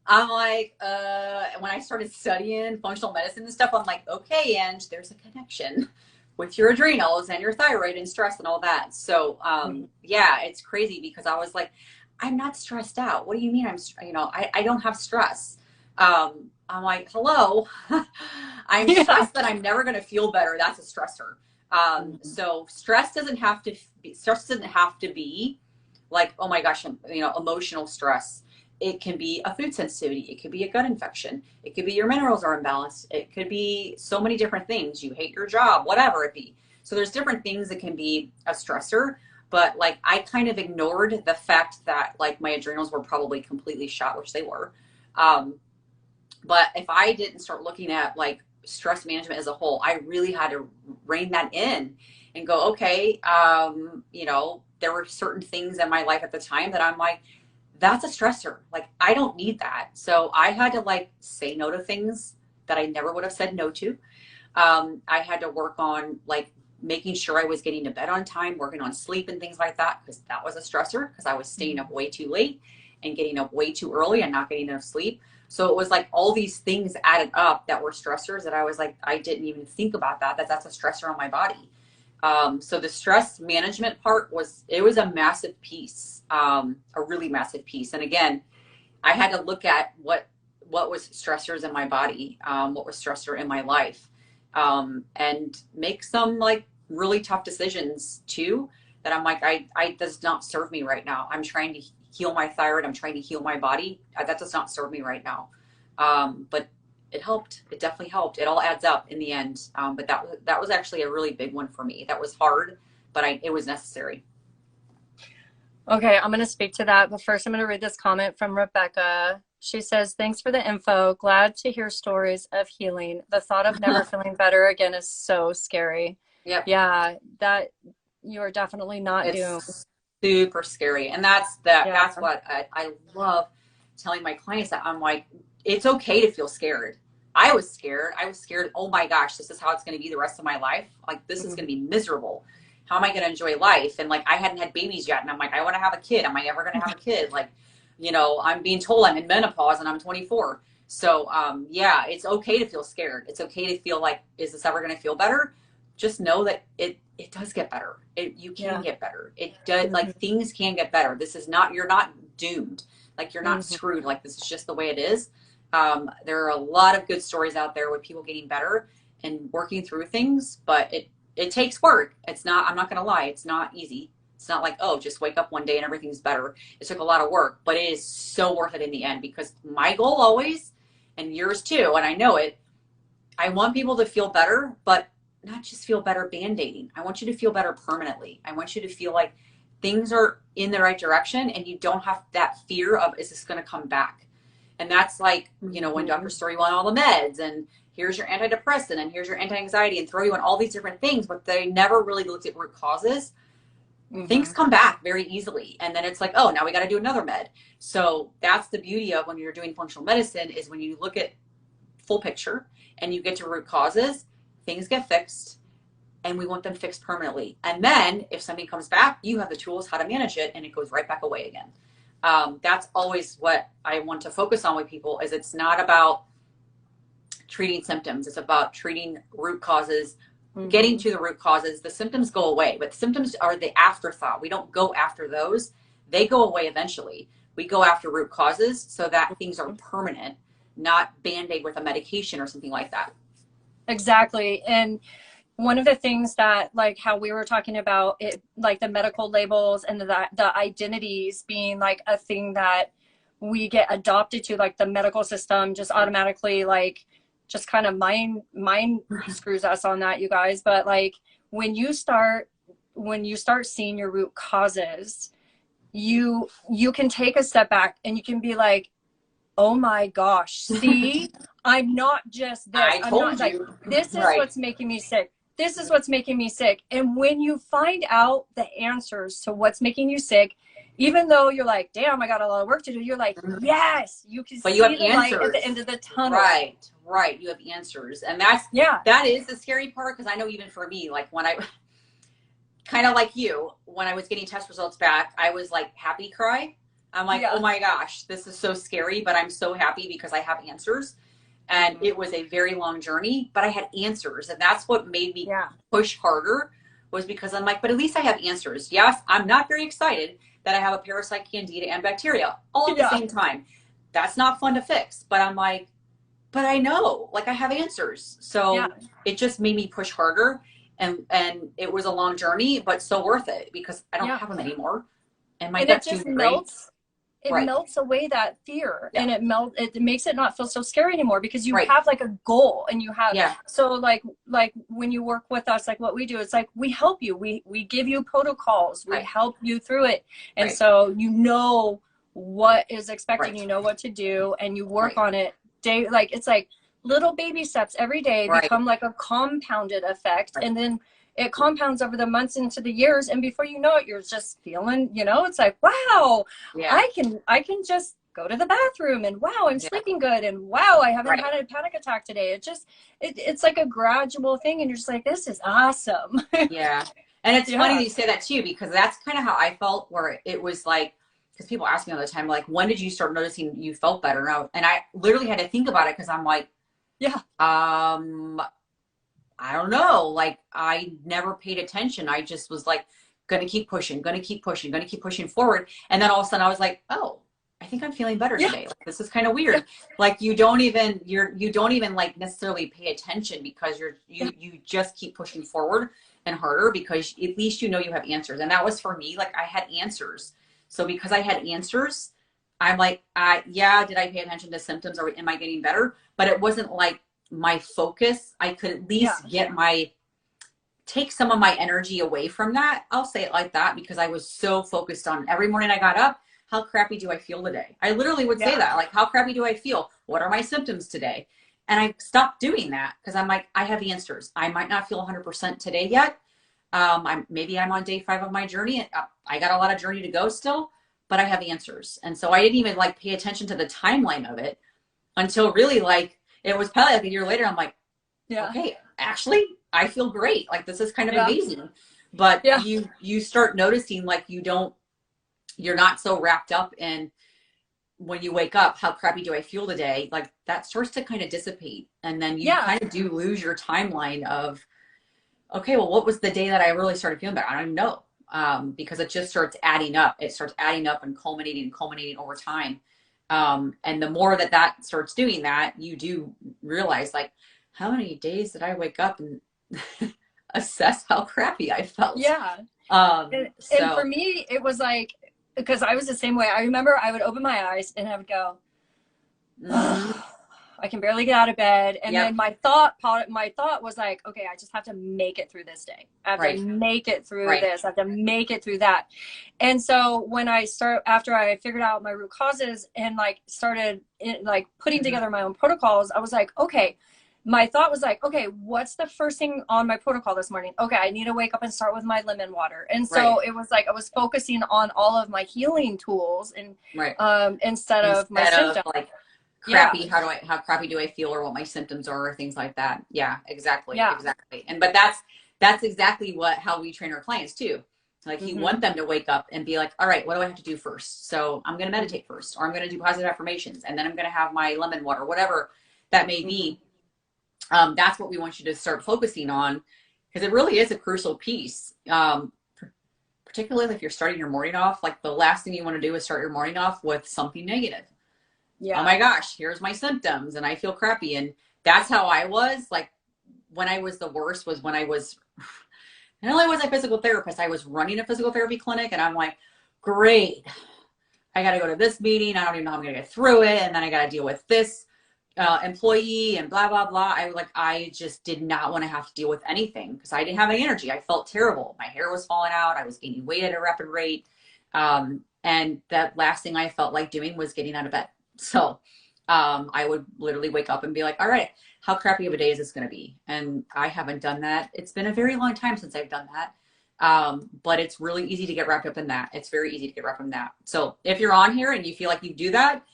I'm like, when I started studying functional medicine and stuff, I'm like, okay, and there's a connection with your adrenals and your thyroid and stress and all that. So, yeah, it's crazy, because I was like, I'm not stressed out. What do you mean I don't have stress? I'm like, hello, I'm stressed that I'm never going to feel better. That's a stressor. So stress doesn't have to be like, oh my gosh, emotional stress. It can be a food sensitivity. It could be a gut infection. It could be your minerals are imbalanced. It could be so many different things. You hate your job, whatever it be. So there's different things that can be a stressor, but like, I kind of ignored the fact that like my adrenals were probably completely shot, which they were. But if I didn't start looking at like stress management as a whole, I really had to rein that in and go, okay, there were certain things in my life at the time that I'm like, that's a stressor. Like, I don't need that. So I had to like say no to things that I never would have said no to. I had to work on like making sure I was getting to bed on time, working on sleep and things like that, because that was a stressor because I was staying up way too late and getting up way too early and not getting enough sleep. So it was like all these things added up that were stressors that I was like, I didn't even think about that's a stressor on my body. So the stress management part it was a massive piece, a really massive piece. And again, I had to look at what was stressors in my body, what was stressor in my life, and make some like really tough decisions too, that I'm like, I does not serve me right now. I'm trying to heal my thyroid. I'm trying to heal my body. That does not serve me right now. But it helped. It definitely helped. It all adds up in the end. But that was actually a really big one for me. That was hard, but it was necessary. Okay, I'm going to speak to that, but first I'm going to read this comment from Rebecca. She says, thanks for the info. Glad to hear stories of healing. The thought of never feeling better again is so scary. Yep. Yeah, that you are definitely not doomed. Super scary. And that's what I love telling my clients, that I'm like, it's okay to feel scared. I was scared. Oh my gosh, this is how it's going to be the rest of my life. Like, this is going to be miserable. How am I going to enjoy life? And like, I hadn't had babies yet. And I'm like, I want to have a kid. Am I ever going to have a kid? Like, you know, I'm being told I'm in menopause and I'm 24. So, yeah, it's okay to feel scared. It's okay to feel like, is this ever going to feel better? Just know that it does get better. You can get better. It does. Like, things can get better. You're not doomed. Like, you're not screwed. Like, this is just the way it is. There are a lot of good stories out there with people getting better and working through things, but it takes work. I'm not going to lie. It's not easy. It's not like, oh, just wake up one day and everything's better. It took a lot of work, but it is so worth it in the end, because my goal always, and yours too, and I know it, I want people to feel better, but not just feel better band-aiding. I want you to feel better permanently. I want you to feel like things are in the right direction and you don't have that fear of, is this going to come back? And that's like, you know, when doctors throw you on all the meds and here's your antidepressant and here's your anti-anxiety and throw you on all these different things, but they never really looked at root causes. Things come back very easily. And then it's like, oh, now we got to do another med. So that's the beauty of when you're doing functional medicine, is when you look at full picture and you get to root causes, things get fixed, and we want them fixed permanently. And then if something comes back, you have the tools how to manage it, and it goes right back away again. That's always what I want to focus on with people, is it's not about treating symptoms. It's about treating root causes, getting to the root causes. The symptoms go away, but the symptoms are the afterthought. We don't go after those. They go away eventually. We go after root causes so that things are permanent, not Band-Aid with a medication or something like that. Exactly. And one of the things that, like how we were talking about it, like the medical labels and the identities being like a thing that we get adopted to, like the medical system just automatically like just kind of mind screws us on that, you guys. But like when you start seeing your root causes, you can take a step back and you can be like, oh my gosh, see, I'm not just this. I'm not like, this is what's making me sick. This is what's making me sick. And when you find out the answers to what's making you sick, even though you're like, damn, I got a lot of work to do, you're like, yes, you can see the light at the end of the tunnel. Right. You have answers. And that is the scary part, because I know even for me, like when I, kind of like you, when I was getting test results back, I was like happy cry. I'm like, oh my gosh, this is so scary, but I'm so happy because I have answers. And it was a very long journey, but I had answers. And that's what made me push harder, was because I'm like, but at least I have answers. Yes, I'm not very excited that I have a parasite, candida, and bacteria all at the same time. That's not fun to fix. But I'm like, but I know, like I have answers. So it just made me push harder. And it was a long journey, but so worth it, because I don't have them anymore. And my gut's doing great. It melts away that fear, and it makes it not feel so scary anymore, because you have like a goal, and you have so like when you work with us, like what we do, it's like we help you, we give you protocols, we help you through it, and so you know what is expected, you know what to do, and you work on it day, like it's like little baby steps every day become like a compounded effect, and then it compounds over the months into the years, and before you know it, you're just feeling, you know, it's like, wow, I can just go to the bathroom, and wow, I'm Yeah. sleeping good, and wow, I haven't Right. had a panic attack today. It's like a gradual thing, and you're just like, this is awesome. Yeah. And it's funny Yeah. that you say that too, because that's kind of how I felt, where it was like, because people ask me all the time, like, when did you start noticing you felt better? And I literally had to think about it, because I'm like, Yeah. I don't know. Like, I never paid attention. I just was like, gonna keep pushing, gonna keep pushing, gonna keep pushing forward. And then all of a sudden I was like, oh, I think I'm feeling better Yeah. today. Like, this is kind of Yeah. weird. Like, you don't even like necessarily pay attention, because you just keep pushing forward and harder, because at least you know you have answers. And that was for me. Like, I had answers. So because I had answers, I'm like, yeah, did I pay attention to symptoms, or am I getting better? But it wasn't like my focus. I could at Yeah. least take some of my energy away from that. I'll say it like that, because I was so focused on every morning I got up, how crappy do I feel today? I literally would say Yeah. that, like, how crappy do I feel? What are my symptoms today? And I stopped doing that, because I'm like, I have answers. I might not feel 100% today yet. Maybe I'm on day 5 of my journey. I got a lot of journey to go still, but I have answers. And so I didn't even like pay attention to the timeline of it until really, like, it was probably like a year later. I'm like, Yeah. okay, actually, I feel great. Like, this is kind of Yeah. amazing. But Yeah. you start noticing, like, you're not so wrapped up in, when you wake up, how crappy do I feel today? Like, that starts to kind of dissipate. And then you Yeah. kind of do lose your timeline of, okay, well, what was the day that I really started feeling better? I don't even know. Because it just starts adding up. It starts adding up and culminating over time. And the more that starts doing that, you do realize, like, how many days did I wake up and assess how crappy I felt? Yeah. And for So, me, it was like, because I was the same way. I remember I would open my eyes and I would go, mhm, oh, I can barely get out of bed. And yep, then my thought was like, okay, I just have to make it through this day. I have to right, make it through right, this. I have to make it through that. And so after I figured out my root causes and like started like putting mhm, together my own protocols, I was like, okay, my thought was like, okay, what's the first thing on my protocol this morning? Okay, I need to wake up and start with my lemon water. And right, so it was like I was focusing on all of my healing tools and right. instead of my Instead of symptoms. like, Yeah, how crappy do I feel, or what my symptoms are, or things like that. Yeah, exactly, yeah. exactly. And but that's exactly how we train our clients too. Like, you Mm-hmm. want them to wake up and be like, all right, what do I have to do first? So I'm going to Mm-hmm. meditate first, or I'm going to do positive affirmations, and then I'm going to have my lemon water, whatever that may Mm-hmm. be. That's what we want you to start focusing on, because it really is a crucial piece. Particularly if you're starting your morning off, like, the last thing you want to do is start your morning off with something negative. Oh Yeah. my gosh, here's my symptoms and I feel crappy. And that's how I was. Like, when I was the worst was when not only was I a physical therapist, I was running a physical therapy clinic, and I'm like, great, I got to go to this meeting. I don't even know how I'm going to get through it. And then I got to deal with this employee and blah, blah, blah. I just did not want to have to deal with anything, because I didn't have any energy. I felt terrible. My hair was falling out. I was gaining weight at a rapid rate. And that last thing I felt like doing was getting out of bed. So I would literally wake up and be like, all right, how crappy of a day is this going to be? And I haven't done that. It's been a very long time since I've done that. But it's really easy to get wrapped up in that. It's very easy to get wrapped up in that. So if you're on here and you feel like you do that,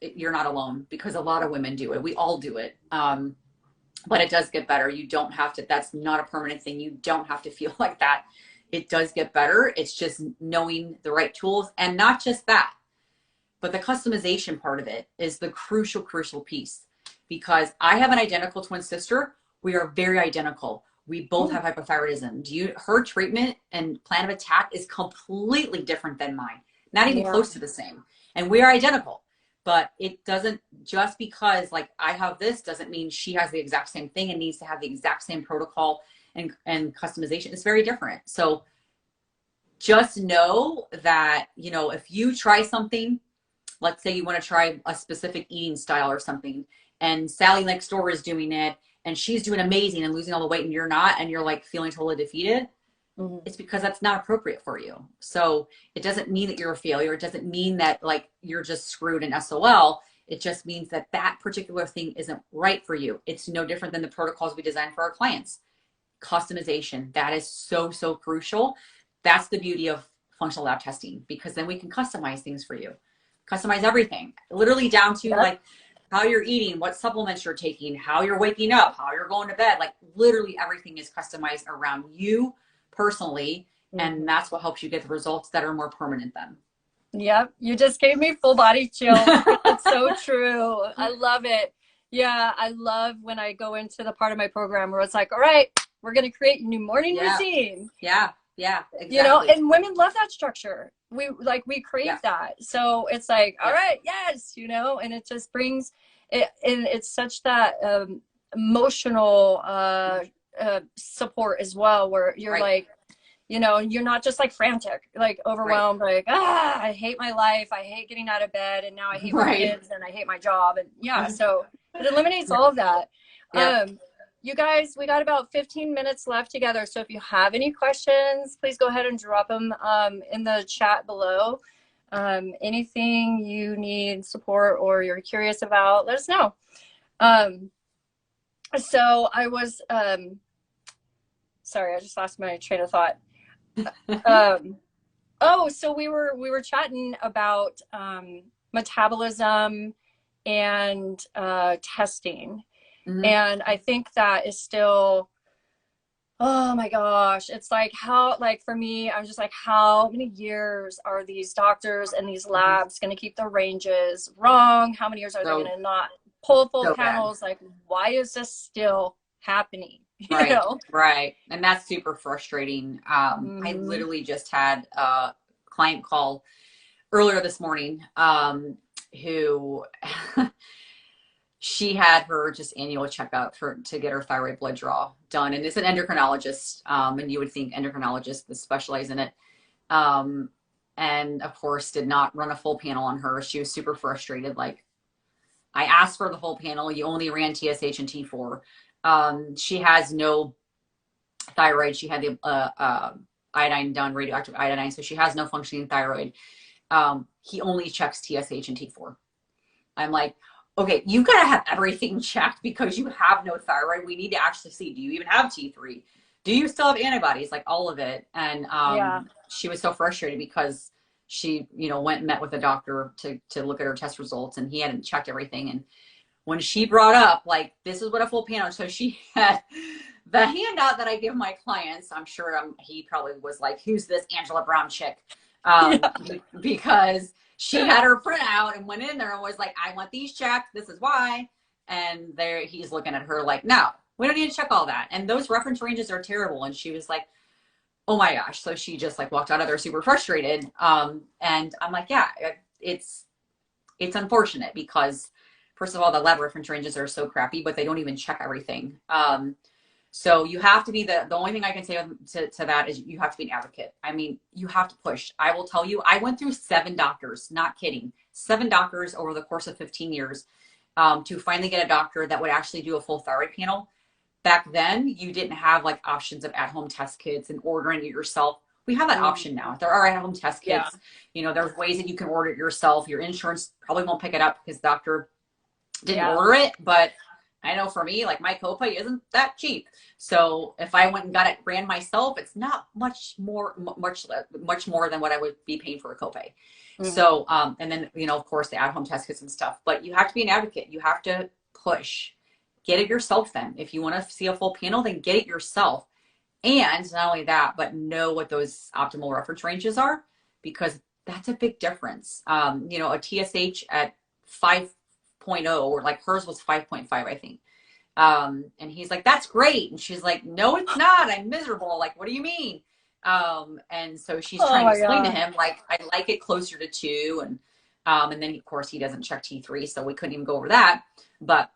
you're not alone, because a lot of women do it. We all do it. But it does get better. You don't have to, that's not a permanent thing. You don't have to feel like that. It does get better. It's just knowing the right tools, and not just that, but the customization part of it is the crucial piece, because I have an identical twin sister. We are very identical. We both Mm. have hypothyroidism. Her treatment and plan of attack is completely different than mine, not even Yeah. close to the same. And we are identical, but it doesn't, just because like I have this doesn't mean she has the exact same thing and needs to have the exact same protocol and customization. It's very different. So just know that, if you try something, let's say you want to try a specific eating style or something, and Sally next door is doing it and she's doing amazing and losing all the weight, and you're not, and you're like feeling totally defeated, Mm-hmm. it's because that's not appropriate for you. So it doesn't mean that you're a failure. It doesn't mean that like you're just screwed in SOL. It just means that that particular thing isn't right for you. It's no different than the protocols we design for our clients. Customization, that is so crucial. That's the beauty of functional lab testing, because then we can customize things for you. Customize everything, literally down to Yep. like how you're eating, what supplements you're taking, how you're waking up, how you're going to bed. Like literally everything is customized around you personally. And that's what helps you get the results that are more permanent then. Yep. You just gave me full body chills. It's so true. I love it. Yeah. I love when I go into the part of my program where it's like, all right, we're going to create a new morning routine. Yeah. Yeah. Exactly. You know, and women love that structure. We crave that. So it's like, all right, yes, you know, and it just brings it, and it's such that emotional support as well, where you're like, you know, you're not just like frantic, like overwhelmed, like, I hate my life. I hate getting out of bed. And now I hate my kids and I hate my job. And so it eliminates all of that. You guys, we got about 15 minutes left together. So if you have any questions, please go ahead and drop them in the chat below. Anything you need support or you're curious about, let us know. So I was, sorry, I just lost my train of thought. So we were chatting about metabolism and testing. And I think that is still, oh my gosh, it's like how, like for me, I'm just like, how many years are these doctors and these labs going to keep the ranges wrong? How many years are they going to not pull full panels? Like, why is this still happening? You know? Right. And that's super frustrating. I literally just had a client call earlier this morning who she had her just annual checkup to get her thyroid blood draw done. And it's an endocrinologist. And you would think endocrinologists that specialize in it. And of course did not run a full panel on her. She was super frustrated. Like, I asked for the whole panel. You only ran TSH and T4. She has no thyroid. She had the iodine done, radioactive iodine. So she has no functioning thyroid. He only checks TSH and T4. I'm like, okay, you got to have everything checked because you have no thyroid. We need to actually see, do you even have T3? Do you still have antibodies? Like all of it. And she was so frustrated because she, you know, went and met with a doctor to look at her test results and he hadn't checked everything. And when she brought up, like, this is what a full panel, so she had the handout that I give my clients. I'm sure he probably was like, who's this Angela Brown chick? Because she had her printout and went in there and was like, I want these checked. This is why. And there he's looking at her like, no, we don't need to check all that. And those reference ranges are terrible. And she was like, oh my gosh. So she just like walked out of there super frustrated. And I'm like, yeah, it's unfortunate because first of all, the lab reference ranges are so crappy, but they don't even check everything. So you have to be the only thing I can say to that is you have to be an advocate. I mean, you have to push. I will tell you, I went through 7 doctors, not kidding, 7 doctors over the course of 15 years to finally get a doctor that would actually do a full thyroid panel. Back then, you didn't have like options of at-home test kits and ordering it yourself. We have that option now. There are at-home test kits. You know, there's ways that you can order it yourself. Your insurance probably won't pick it up because the doctor didn't order it, but I know for me, like my copay isn't that cheap. So if I went and got it ran myself, it's not much more than what I would be paying for a copay. So, and then, you know, of course the at-home test kits and stuff, but you have to be an advocate. You have to push, get it yourself. Then if you want to see a full panel, then get it yourself. And not only that, but know what those optimal reference ranges are, because that's a big difference. You know, a TSH at 5.0 or like hers was 5.5, I think. And he's like, that's great. And she's like, no, it's not. I'm miserable. Like, what do you mean? And so she's trying to explain to him, like, I like it closer to 2. And then of course he doesn't check T3. So we couldn't even go over that, but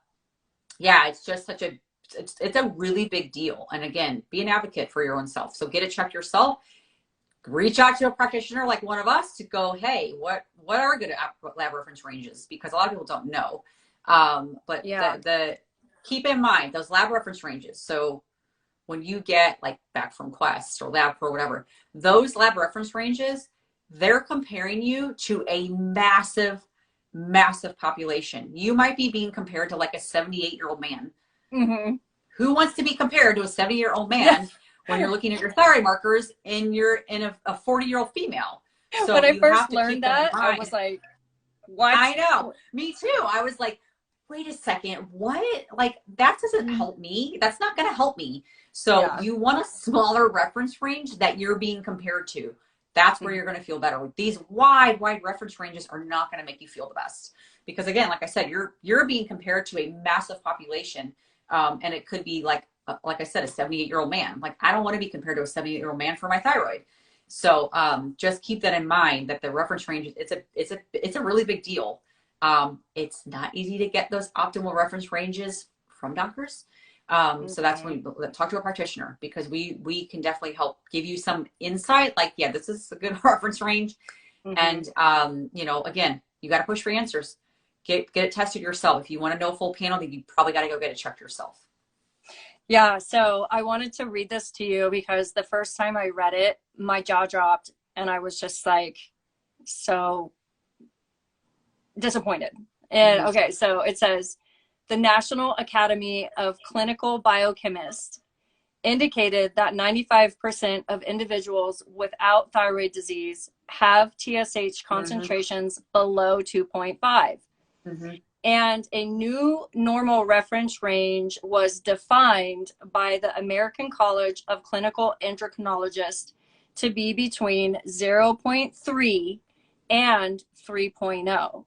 yeah, it's just such a, it's a really big deal. And again, be an advocate for your own self. So get it checked yourself. Reach out to a practitioner like one of us to go, hey, what are good lab reference ranges? Because a lot of people don't know. But the keep in mind those lab reference ranges. So when you get like back from Quest or LabPro or whatever, those lab reference ranges, they're comparing you to a massive population. You might be being compared to like a 78-year-old man. Who wants to be compared to a 70-year-old man when you're looking at your thyroid markers and you're in a 40-year-old female? So when I first learned that, I was like, What? I know. Me too. I was like, wait a second, what? Like, that doesn't help me. That's not going to help me. So Yeah. you want a smaller reference range that you're being compared to. That's where you're going to feel better. These wide reference ranges are not going to make you feel the best. Because again, like I said, you're being compared to a massive population. And it could be like I said, a 78-year-old man. Like, I don't want to be compared to a 78-year-old man for my thyroid. So just keep that in mind, that the reference range, it's a really big deal. It's not easy to get those optimal reference ranges from doctors. So that's when you talk to a practitioner, because we can definitely help give you some insight. Like, yeah, this is a good reference range. And, you know, again, you got to push for answers. Get it tested yourself. If you want to know full panel, then you probably got to go get it checked yourself. Yeah, so I wanted to read this to you because the first time I read it, my jaw dropped and I was just like so disappointed. And okay, so it says the National Academy of Clinical Biochemists indicated that 95% of individuals without thyroid disease have TSH concentrations below 2.5. And a new normal reference range was defined by the American College of Clinical Endocrinologists to be between 0.3 and 3.0.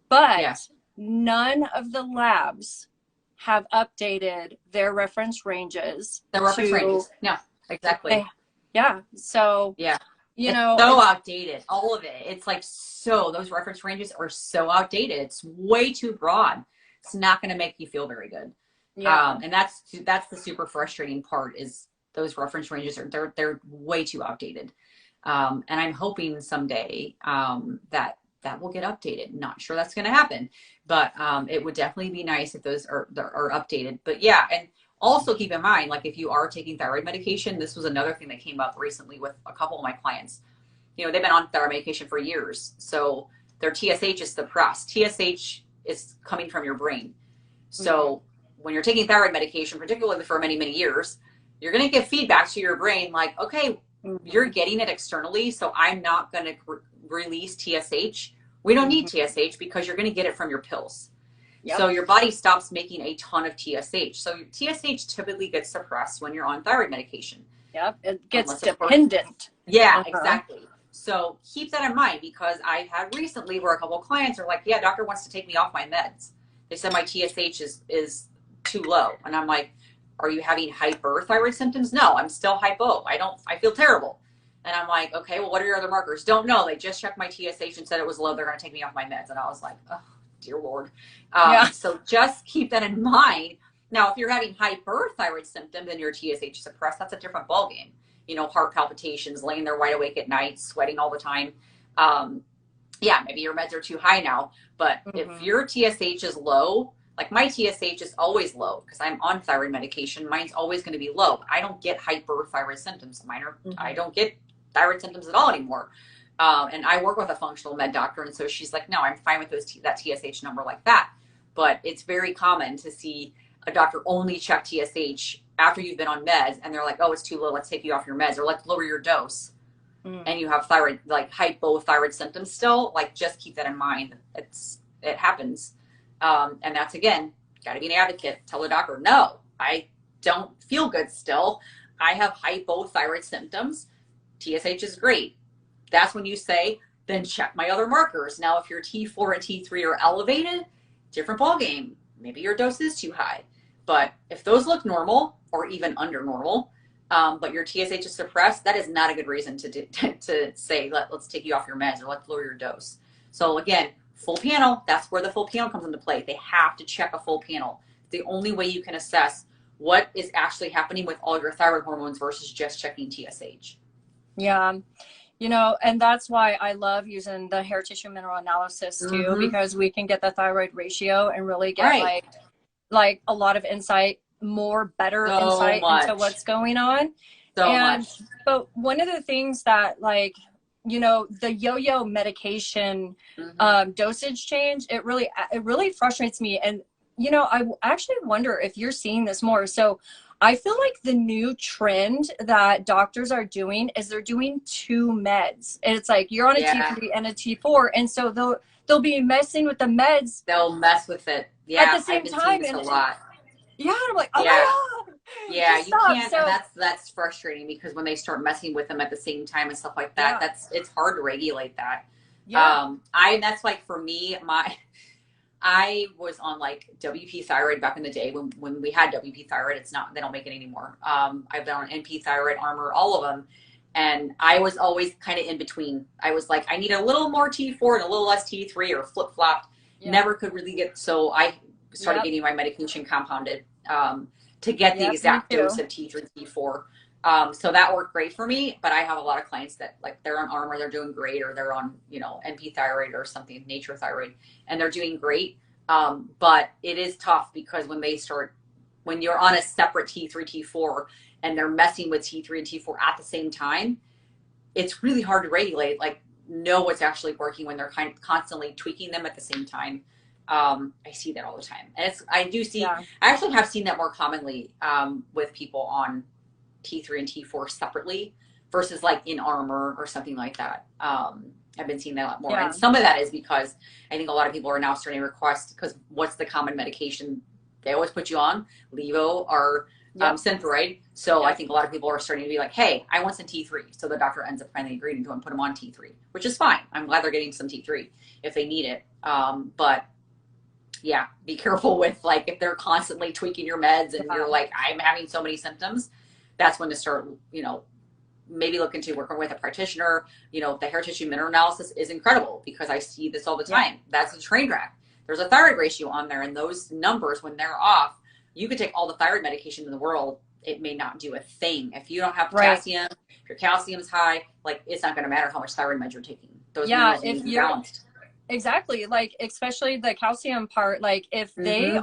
But none of the labs have updated their reference ranges. No, exactly. Yeah. So, yeah. You know, so outdated, all of it. It's like, so those reference ranges are so outdated. It's way too broad. It's not going to make you feel very good. Yeah. And that's the super frustrating part, is those reference ranges are, they're way too outdated. And I'm hoping someday, that will get updated. Not sure that's going to happen, but, it would definitely be nice if those are updated. But yeah. And also keep in mind, like, if you are taking thyroid medication, this was another thing that came up recently with a couple of my clients. You know, they've been on thyroid medication for years, so their TSH is suppressed. TSH is coming from your brain. So when you're taking thyroid medication, particularly for many, many years, you're going to give feedback to your brain like, okay, you're getting it externally, so I'm not going to release TSH. We don't need TSH because you're going to get it from your pills. Yep. So your body stops making a ton of TSH. So your TSH typically gets suppressed when you're on thyroid medication. Yep, it gets dependent. Yeah, exactly. So keep that in mind, because I had recently where a couple of clients are like, yeah, doctor wants to take me off my meds. They said my TSH is too low. And I'm like, are you having hyperthyroid symptoms? No, I'm still hypo. I feel terrible. And I'm like, okay, well, what are your other markers? Don't know. They just checked my TSH and said it was low. They're going to take me off my meds. And I was like, oh, dear Lord. So just keep that in mind. Now, if you're having hyperthyroid symptoms and your TSH is suppressed, that's a different ballgame. You know, heart palpitations, laying there wide awake at night, sweating all the time. Yeah, maybe your meds are too high now. But if your TSH is low, like my TSH is always low because I'm on thyroid medication. Mine's always going to be low. I don't get hyperthyroid symptoms. I don't get thyroid symptoms at all anymore. And I work with a functional med doctor, and so she's like, no, I'm fine with that TSH number like that. But it's very common to see a doctor only check TSH after you've been on meds, and they're like, oh, it's too low, let's take you off your meds, or let's lower your dose. And you have thyroid, like hypothyroid symptoms still. Like, just keep that in mind. It happens. And that's, again, got to be an advocate. Tell the doctor, no, I don't feel good still. I have hypothyroid symptoms. TSH is great. That's when you say, then check my other markers. Now, if your T4 and T3 are elevated, different ballgame. Maybe your dose is too high. But if those look normal or even under normal, but your TSH is suppressed, that is not a good reason to say, let's take you off your meds or let's lower your dose. So again, full panel, that's where the full panel comes into play. They have to check a full panel. It's the only way you can assess what is actually happening with all your thyroid hormones versus just checking TSH. Yeah. You know, and that's why I love using the hair tissue mineral analysis too, because we can get the thyroid ratio and really get like a lot of insight, better insight into what's going on. But one of the things that, like, you know, the yo-yo medication dosage change, it really frustrates me. And, you know, I actually wonder if you're seeing this more. So I feel like the new trend that doctors are doing is they're doing 2 meds. And it's like you're on a T3 and a T4. And so they'll be messing with the meds They'll mess with it. at the Yeah, I've same been seeing time. this a And lot. yeah, I'm like, oh Yeah. my God, Yeah, just you stop. can't, and So that's frustrating because when they start messing with them at the same time and stuff like that, yeah, it's hard to regulate that. yeah, That's like for me, I was on like WP thyroid back in the day when we had WP thyroid. It's not, they don't make it anymore. I've been on NP thyroid, Armor, all of them. And I was always kind of in between. I was like, I need a little more T4 and a little less T3 or flip flopped. yeah, Never could really get, so I started yep, getting my medication compounded to get the yep, me exact dose too. of T3, T4. So that worked great for me, but I have a lot of clients that like they're on Armor, they're doing great, or they're on, NP thyroid or something, nature thyroid, and they're doing great. But it is tough because when you're on a separate T3, T4, and they're messing with T3 and T4 at the same time, it's really hard to regulate, like know what's actually working when they're kind of constantly tweaking them at the same time. I see that all the time. And Yeah, I actually have seen that more commonly with people on T3 and T4 separately versus like in Armor or something like that. I've been seeing that a lot more. yeah, And some of that is because I think a lot of people are now starting to request, because what's the common medication they always put you on? Levo or yep, Synthroid. So I yep, think a lot of people are starting to be like, hey, I want some T3. So the doctor ends up finally agreeing to put them on T3, which is fine. I'm glad they're getting some T3 if they need it. But yeah, be careful with like if they're constantly tweaking your meds and yeah, you're like, I'm having so many symptoms, that's when to start, maybe look into working with a practitioner. The hair tissue mineral analysis is incredible because I see this all the yep, time. That's a train wreck. There's a thyroid ratio on there, and those numbers, when they're off, you could take all the thyroid medication in the world. It may not do a thing. If you don't have right. potassium, if your calcium's high, like it's not going to matter how much thyroid meds you're taking. Those Yeah, minerals need to if be you're balanced. exactly, like especially the calcium part, like Mm-hmm.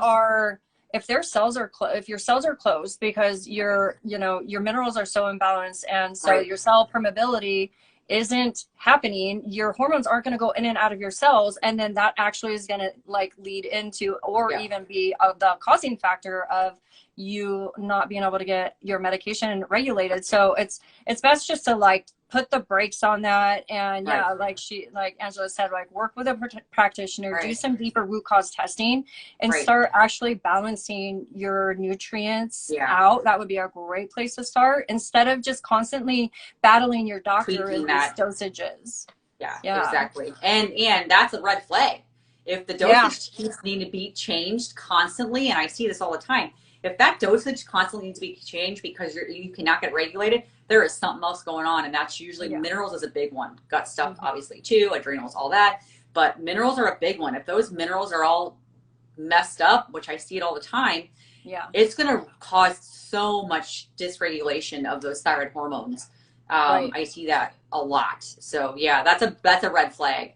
if their cells are if your cells are closed because your minerals are so imbalanced, and so Right. your cell permeability isn't happening, your hormones aren't going to go in and out of your cells, and then that actually is going to like lead into or Yeah. even be the causing factor of you not being able to get your medication regulated. So it's best just to like put the brakes on that. And Right. yeah, like Angela said, like work with a practitioner, do Right. some deeper root cause testing, and Right. start actually balancing your nutrients Yeah. out. That would be a great place to start, instead of just constantly battling your doctor Tweaking in these that. dosages. Yeah, Yeah, exactly. And that's a red flag. If the yeah, dosage keeps needing to be changed constantly, and I see this all the time, if that dosage constantly needs to be changed because you cannot get regulated, there is something else going on, and that's usually yeah. minerals is a big one. Gut stuff, Mhm. obviously, too, adrenals, all that. But minerals are a big one. If those minerals are all messed up, which I see it all the time, Yeah, it's going to cause so much dysregulation of those thyroid hormones. right. I see that a lot. So yeah, that's a red flag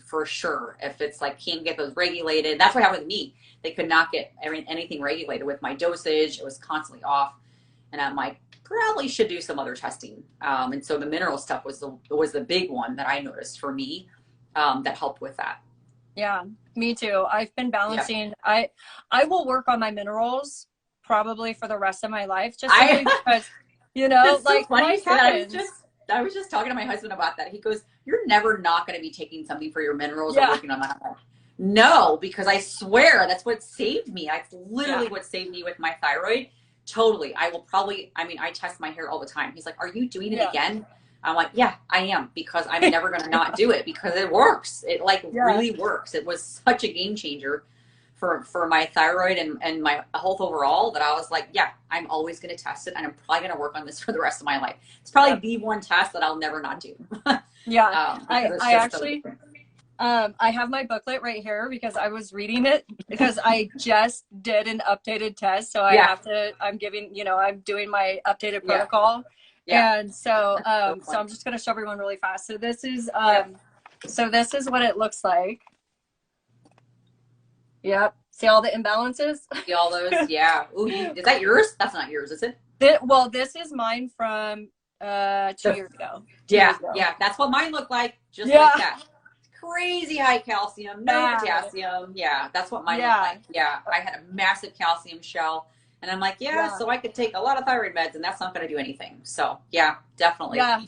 for sure. If it's like can't get those regulated, that's what happened with me. They could not get anything regulated with my dosage. It was constantly off, and I'm like, probably should do some other testing. And so the mineral stuff was the big one that I noticed for me that helped with that. Yeah, me too. I've been Yeah, balancing. I will work on my minerals probably for the rest of my life, just simply I because, That's so like funny you life say that. happens. I was just talking to my husband about that. He goes, "You're never not going to be taking something for your minerals or Yeah, working on that." I'm like, no, because I swear that's what saved me. That's yeah, literally what saved me with my thyroid. Totally. I will probably. I mean, I test my hair all the time. He's like, "Are you doing it yeah, again?" I'm like, "Yeah, I am," because I'm never going to not do it because it works. It like yeah, really works. It was such a game changer for my thyroid and my health overall that I was like, yeah, I'm always going to test it, and I'm probably going to work on this for the rest of my life. It's probably yep, the one test that I'll never not do yeah. because it's I just so actually different. I have my booklet right here because I was reading it because I just did an updated test, so Yeah, I'm giving, I'm doing my updated yeah, protocol. yeah. And so That's so so funny. I'm just going to show everyone really fast. Yep. So this is what it looks like. Yep. See all the imbalances? See all those? Yeah. Ooh, is that yours? That's not yours, is it? Well, this is mine from 2 The, years ago. 2 years yeah, ago. yeah. That's what mine looked like, just like Yeah. that. Crazy high calcium, no Bad. potassium. Yeah, that's what mine looked Yeah. like. Yeah, I had a massive calcium shell. And I'm like, yeah, Yeah. so I could take a lot of thyroid meds and that's not going to do anything. So, yeah, definitely. Yeah.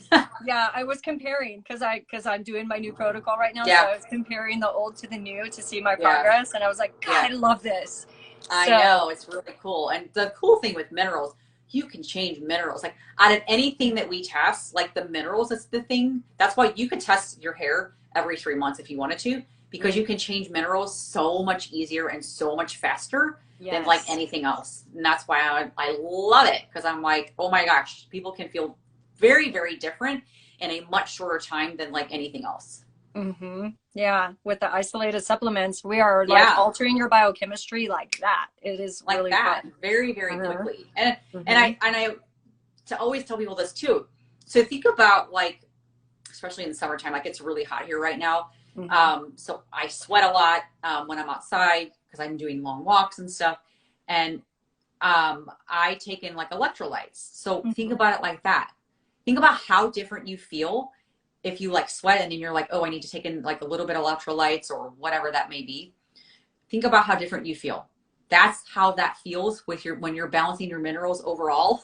Yeah, I was comparing because I'm doing my new protocol right now. So Yeah. I was comparing the old to the new to see my Yeah. progress. And I was like, God, Yeah. I love this. I So know, it's really cool. And the cool thing with minerals, you can change minerals. Like out of anything that we test, like the minerals is the thing. That's why you could test your hair every 3 months if you wanted to, because you can change minerals so much easier and so much faster than like yes. anything else. And that's why I love it, because I'm like, oh my gosh, people can feel very, very different in a much shorter time than like anything else. Mm-hmm. Yeah, with the isolated supplements, we are like Yeah. altering your biochemistry like that. It is Like really that, fun. very, very Uh-huh. quickly. And Mm-hmm. I to always tell people this too. So think about like, especially in the summertime, like it's really hot here right now. Mm-hmm. So I sweat a lot when I'm outside because I'm doing long walks and stuff. And I take in like electrolytes. So think Mm-hmm. about it like that. Think about how different you feel if you like sweat and then you're like, oh, I need to take in like a little bit of electrolytes or whatever that may be. Think about how different you feel. That's how that feels with your when you're balancing your minerals overall.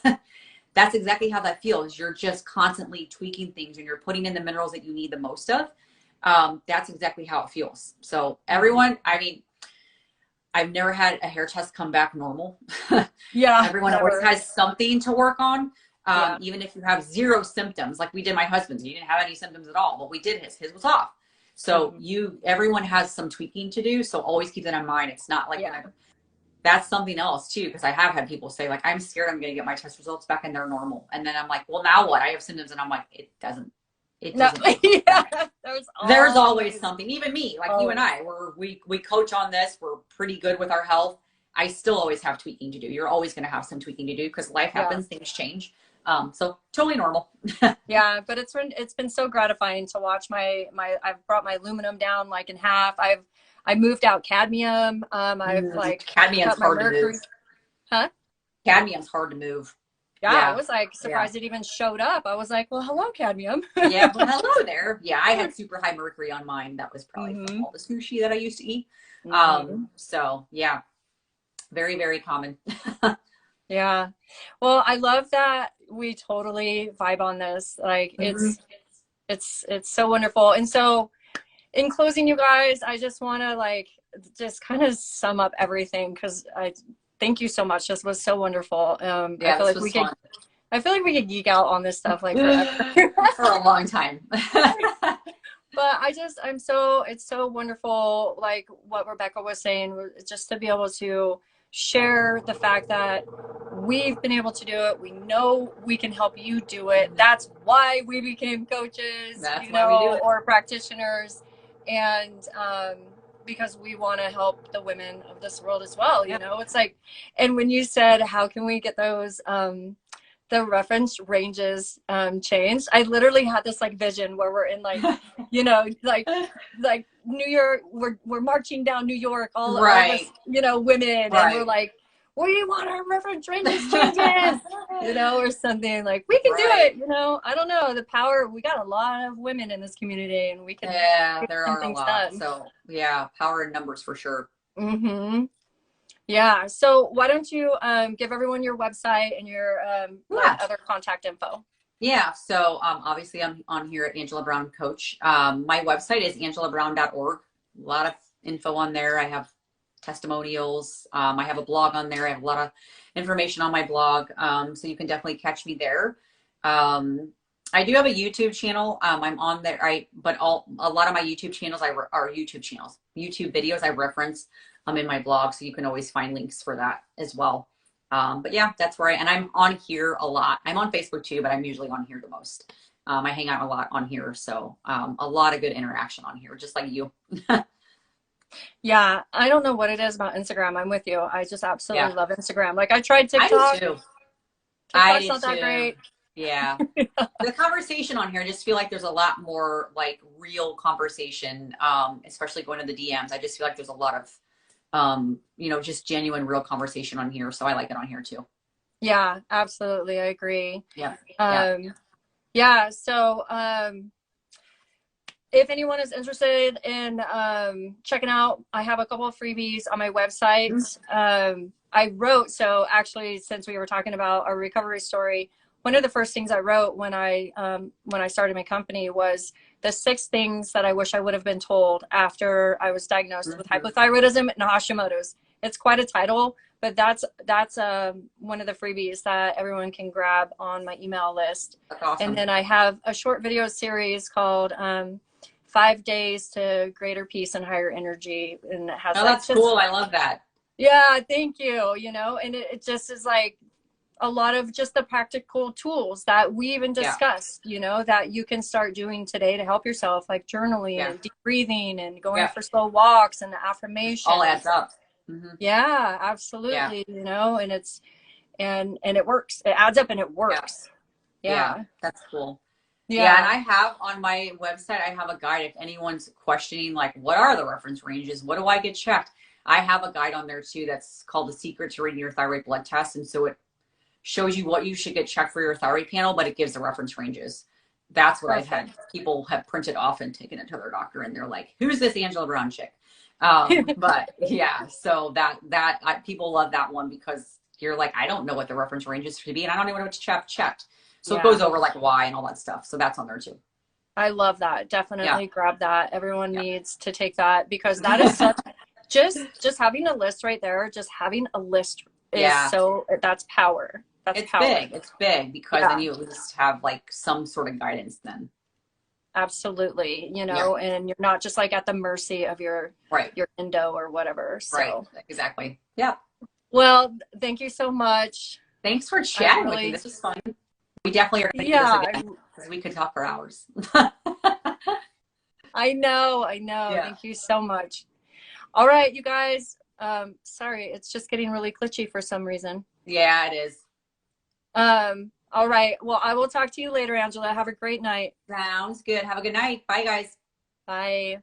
That's exactly how that feels. You're just constantly tweaking things and you're putting in the minerals that you need the most of. That's exactly how it feels. So Mm-hmm. everyone, I mean, I've never had a hair test come back normal. Yeah, Everyone always never. has something to work on. Yeah. Even if you have zero symptoms, like we did my husband's, he didn't have any symptoms at all, but we did his was off. So Mm-hmm. everyone has some tweaking to do. So always keep that in mind. It's not like Yeah. gonna, that's something else too, because I have had people say like, I'm scared I'm going to get my test results back and they're normal. And then I'm like, well, now what? I have symptoms. And I'm like, it No, doesn't always do yeah, that. there's There's always always, something. Even me, like you and always. I, we coach on this. We're pretty good with our health. I still always have tweaking to do. You're always going to have some tweaking to do because life Yeah. happens, things change. So totally normal. Yeah, but it's been so gratifying to watch my I've brought my aluminum down like in half. I moved out cadmium. I've like Cadmium's cut my hard to move. mercury. Huh? Cadmium's hard to move. Yeah, I Yeah. was like Yeah. surprised it even showed up. I was like, well, hello, cadmium. Yeah. Well, hello there. Yeah. I had super high mercury on mine. That was probably from Mm-hmm. all the sushi that I used to eat. Mm-hmm. So yeah, very, very common. Yeah. Well, I love that we totally vibe on this. Like Mhm. it's so wonderful. And so in closing, you guys, I just want to like just kind of sum up everything because I thank you so much. This was so wonderful. I Yeah, feel this like was fun. I feel like we could geek out on this stuff like forever. For a long time. But it's so wonderful, like what Rebecca was saying, just to be able to share the fact that we've been able to do it. We know we can help you do it. That's why we became coaches, That's why we do it. or practitioners. And because we want to help the women of this world as well, Yeah. it's like, and when you said, how can we get those, the reference ranges changed. I literally had this like vision where we're in like, like New York, we're marching down New York, all of us, Right. Women, and we're Right. like, we want our reference ranges changes, or something like we can do Right. it. I don't know the power. We got a lot of women in this community, and we can Yeah, get there some are a things lot. done. So yeah, power in numbers for sure. Mm-hmm. Yeah. So why don't you give everyone your website and your like Yeah. other contact info? Yeah. So obviously I'm on here at Angela Brown Coach. My website is angelabrown.org. A lot of info on there. I have testimonials. I have a blog on there. I have a lot of information on my blog. So you can definitely catch me there. I do have a YouTube channel. I'm on there. But a lot of my YouTube channels are YouTube channels, YouTube videos I reference in my blog. So you can always find links for that as well. But yeah, that's where and I'm on here a lot. I'm on Facebook too, but I'm usually on here the most. I hang out a lot on here. So a lot of good interaction on here, just like you. Yeah, I don't know what it is about Instagram. I'm with you. I just absolutely Yeah, love Instagram. Like I tried I do TikTok. too. I TikTok's did not that too. great. Yeah. The conversation on here, I just feel like there's a lot more like real conversation, especially going to the DMs. I just feel like there's a lot of, just genuine, real conversation on here. So I like it on here too. Yeah, absolutely. I agree. Yeah. Yeah. Yeah. So, if anyone is interested in checking out, I have a couple of freebies on my website. I wrote, so actually, since we were talking about our recovery story, one of the first things I wrote when I started my company was the 6 things that I wish I would have been told after I was diagnosed with hypothyroidism and Hashimoto's. It's quite a title, but that's one of the freebies that everyone can grab on my email list. That's awesome. And then I have a short video series called 5 Days to Greater Peace and Higher Energy, and it has that's cool. I love that. Yeah, thank you. You know, and it just is like a lot of just the practical tools that we even discussed, you know, that you can start doing today to help yourself, like journaling and deep breathing and going for slow walks and affirmations. All adds up. Yeah, absolutely. You know, and it's, and it works. It adds up and it works. Yeah. That's cool. Yeah. And I have on my website, I have a guide. If anyone's questioning, like, what are the reference ranges? What do I get checked? I have a guide on there too that's called The Secret to Reading Your Thyroid Blood Test. And so it shows you what you should get checked for your thyroid panel, but it gives the reference ranges. That's what I've had people have printed off and taken it to their doctor, and they're like, who's this Angela Brown chick? But yeah, so people love that one because you're like, I don't know what the reference range is to be, and I don't even know what to checked. So it goes over like why and all that stuff. So that's on there too. I love that. Definitely grab that. Everyone needs to take that, because that is such, just having a list right there, just having a list is so, that's power. It's power. Big. It's big because then you at least have like some sort of guidance then. Absolutely. You know, and you're not just like at the mercy of your endo or whatever. So. Right. Exactly. Yeah. Well, thank you so much. Thanks for chatting with me. This was fun. We definitely are going to do this again because we could talk for hours. I know. Yeah. Thank you so much. All right, you guys. Sorry, it's just getting really glitchy for some reason. Yeah, it is. All right. Well, I will talk to you later, Angela. Have a great night. Sounds good. Have a good night. Bye, guys. Bye.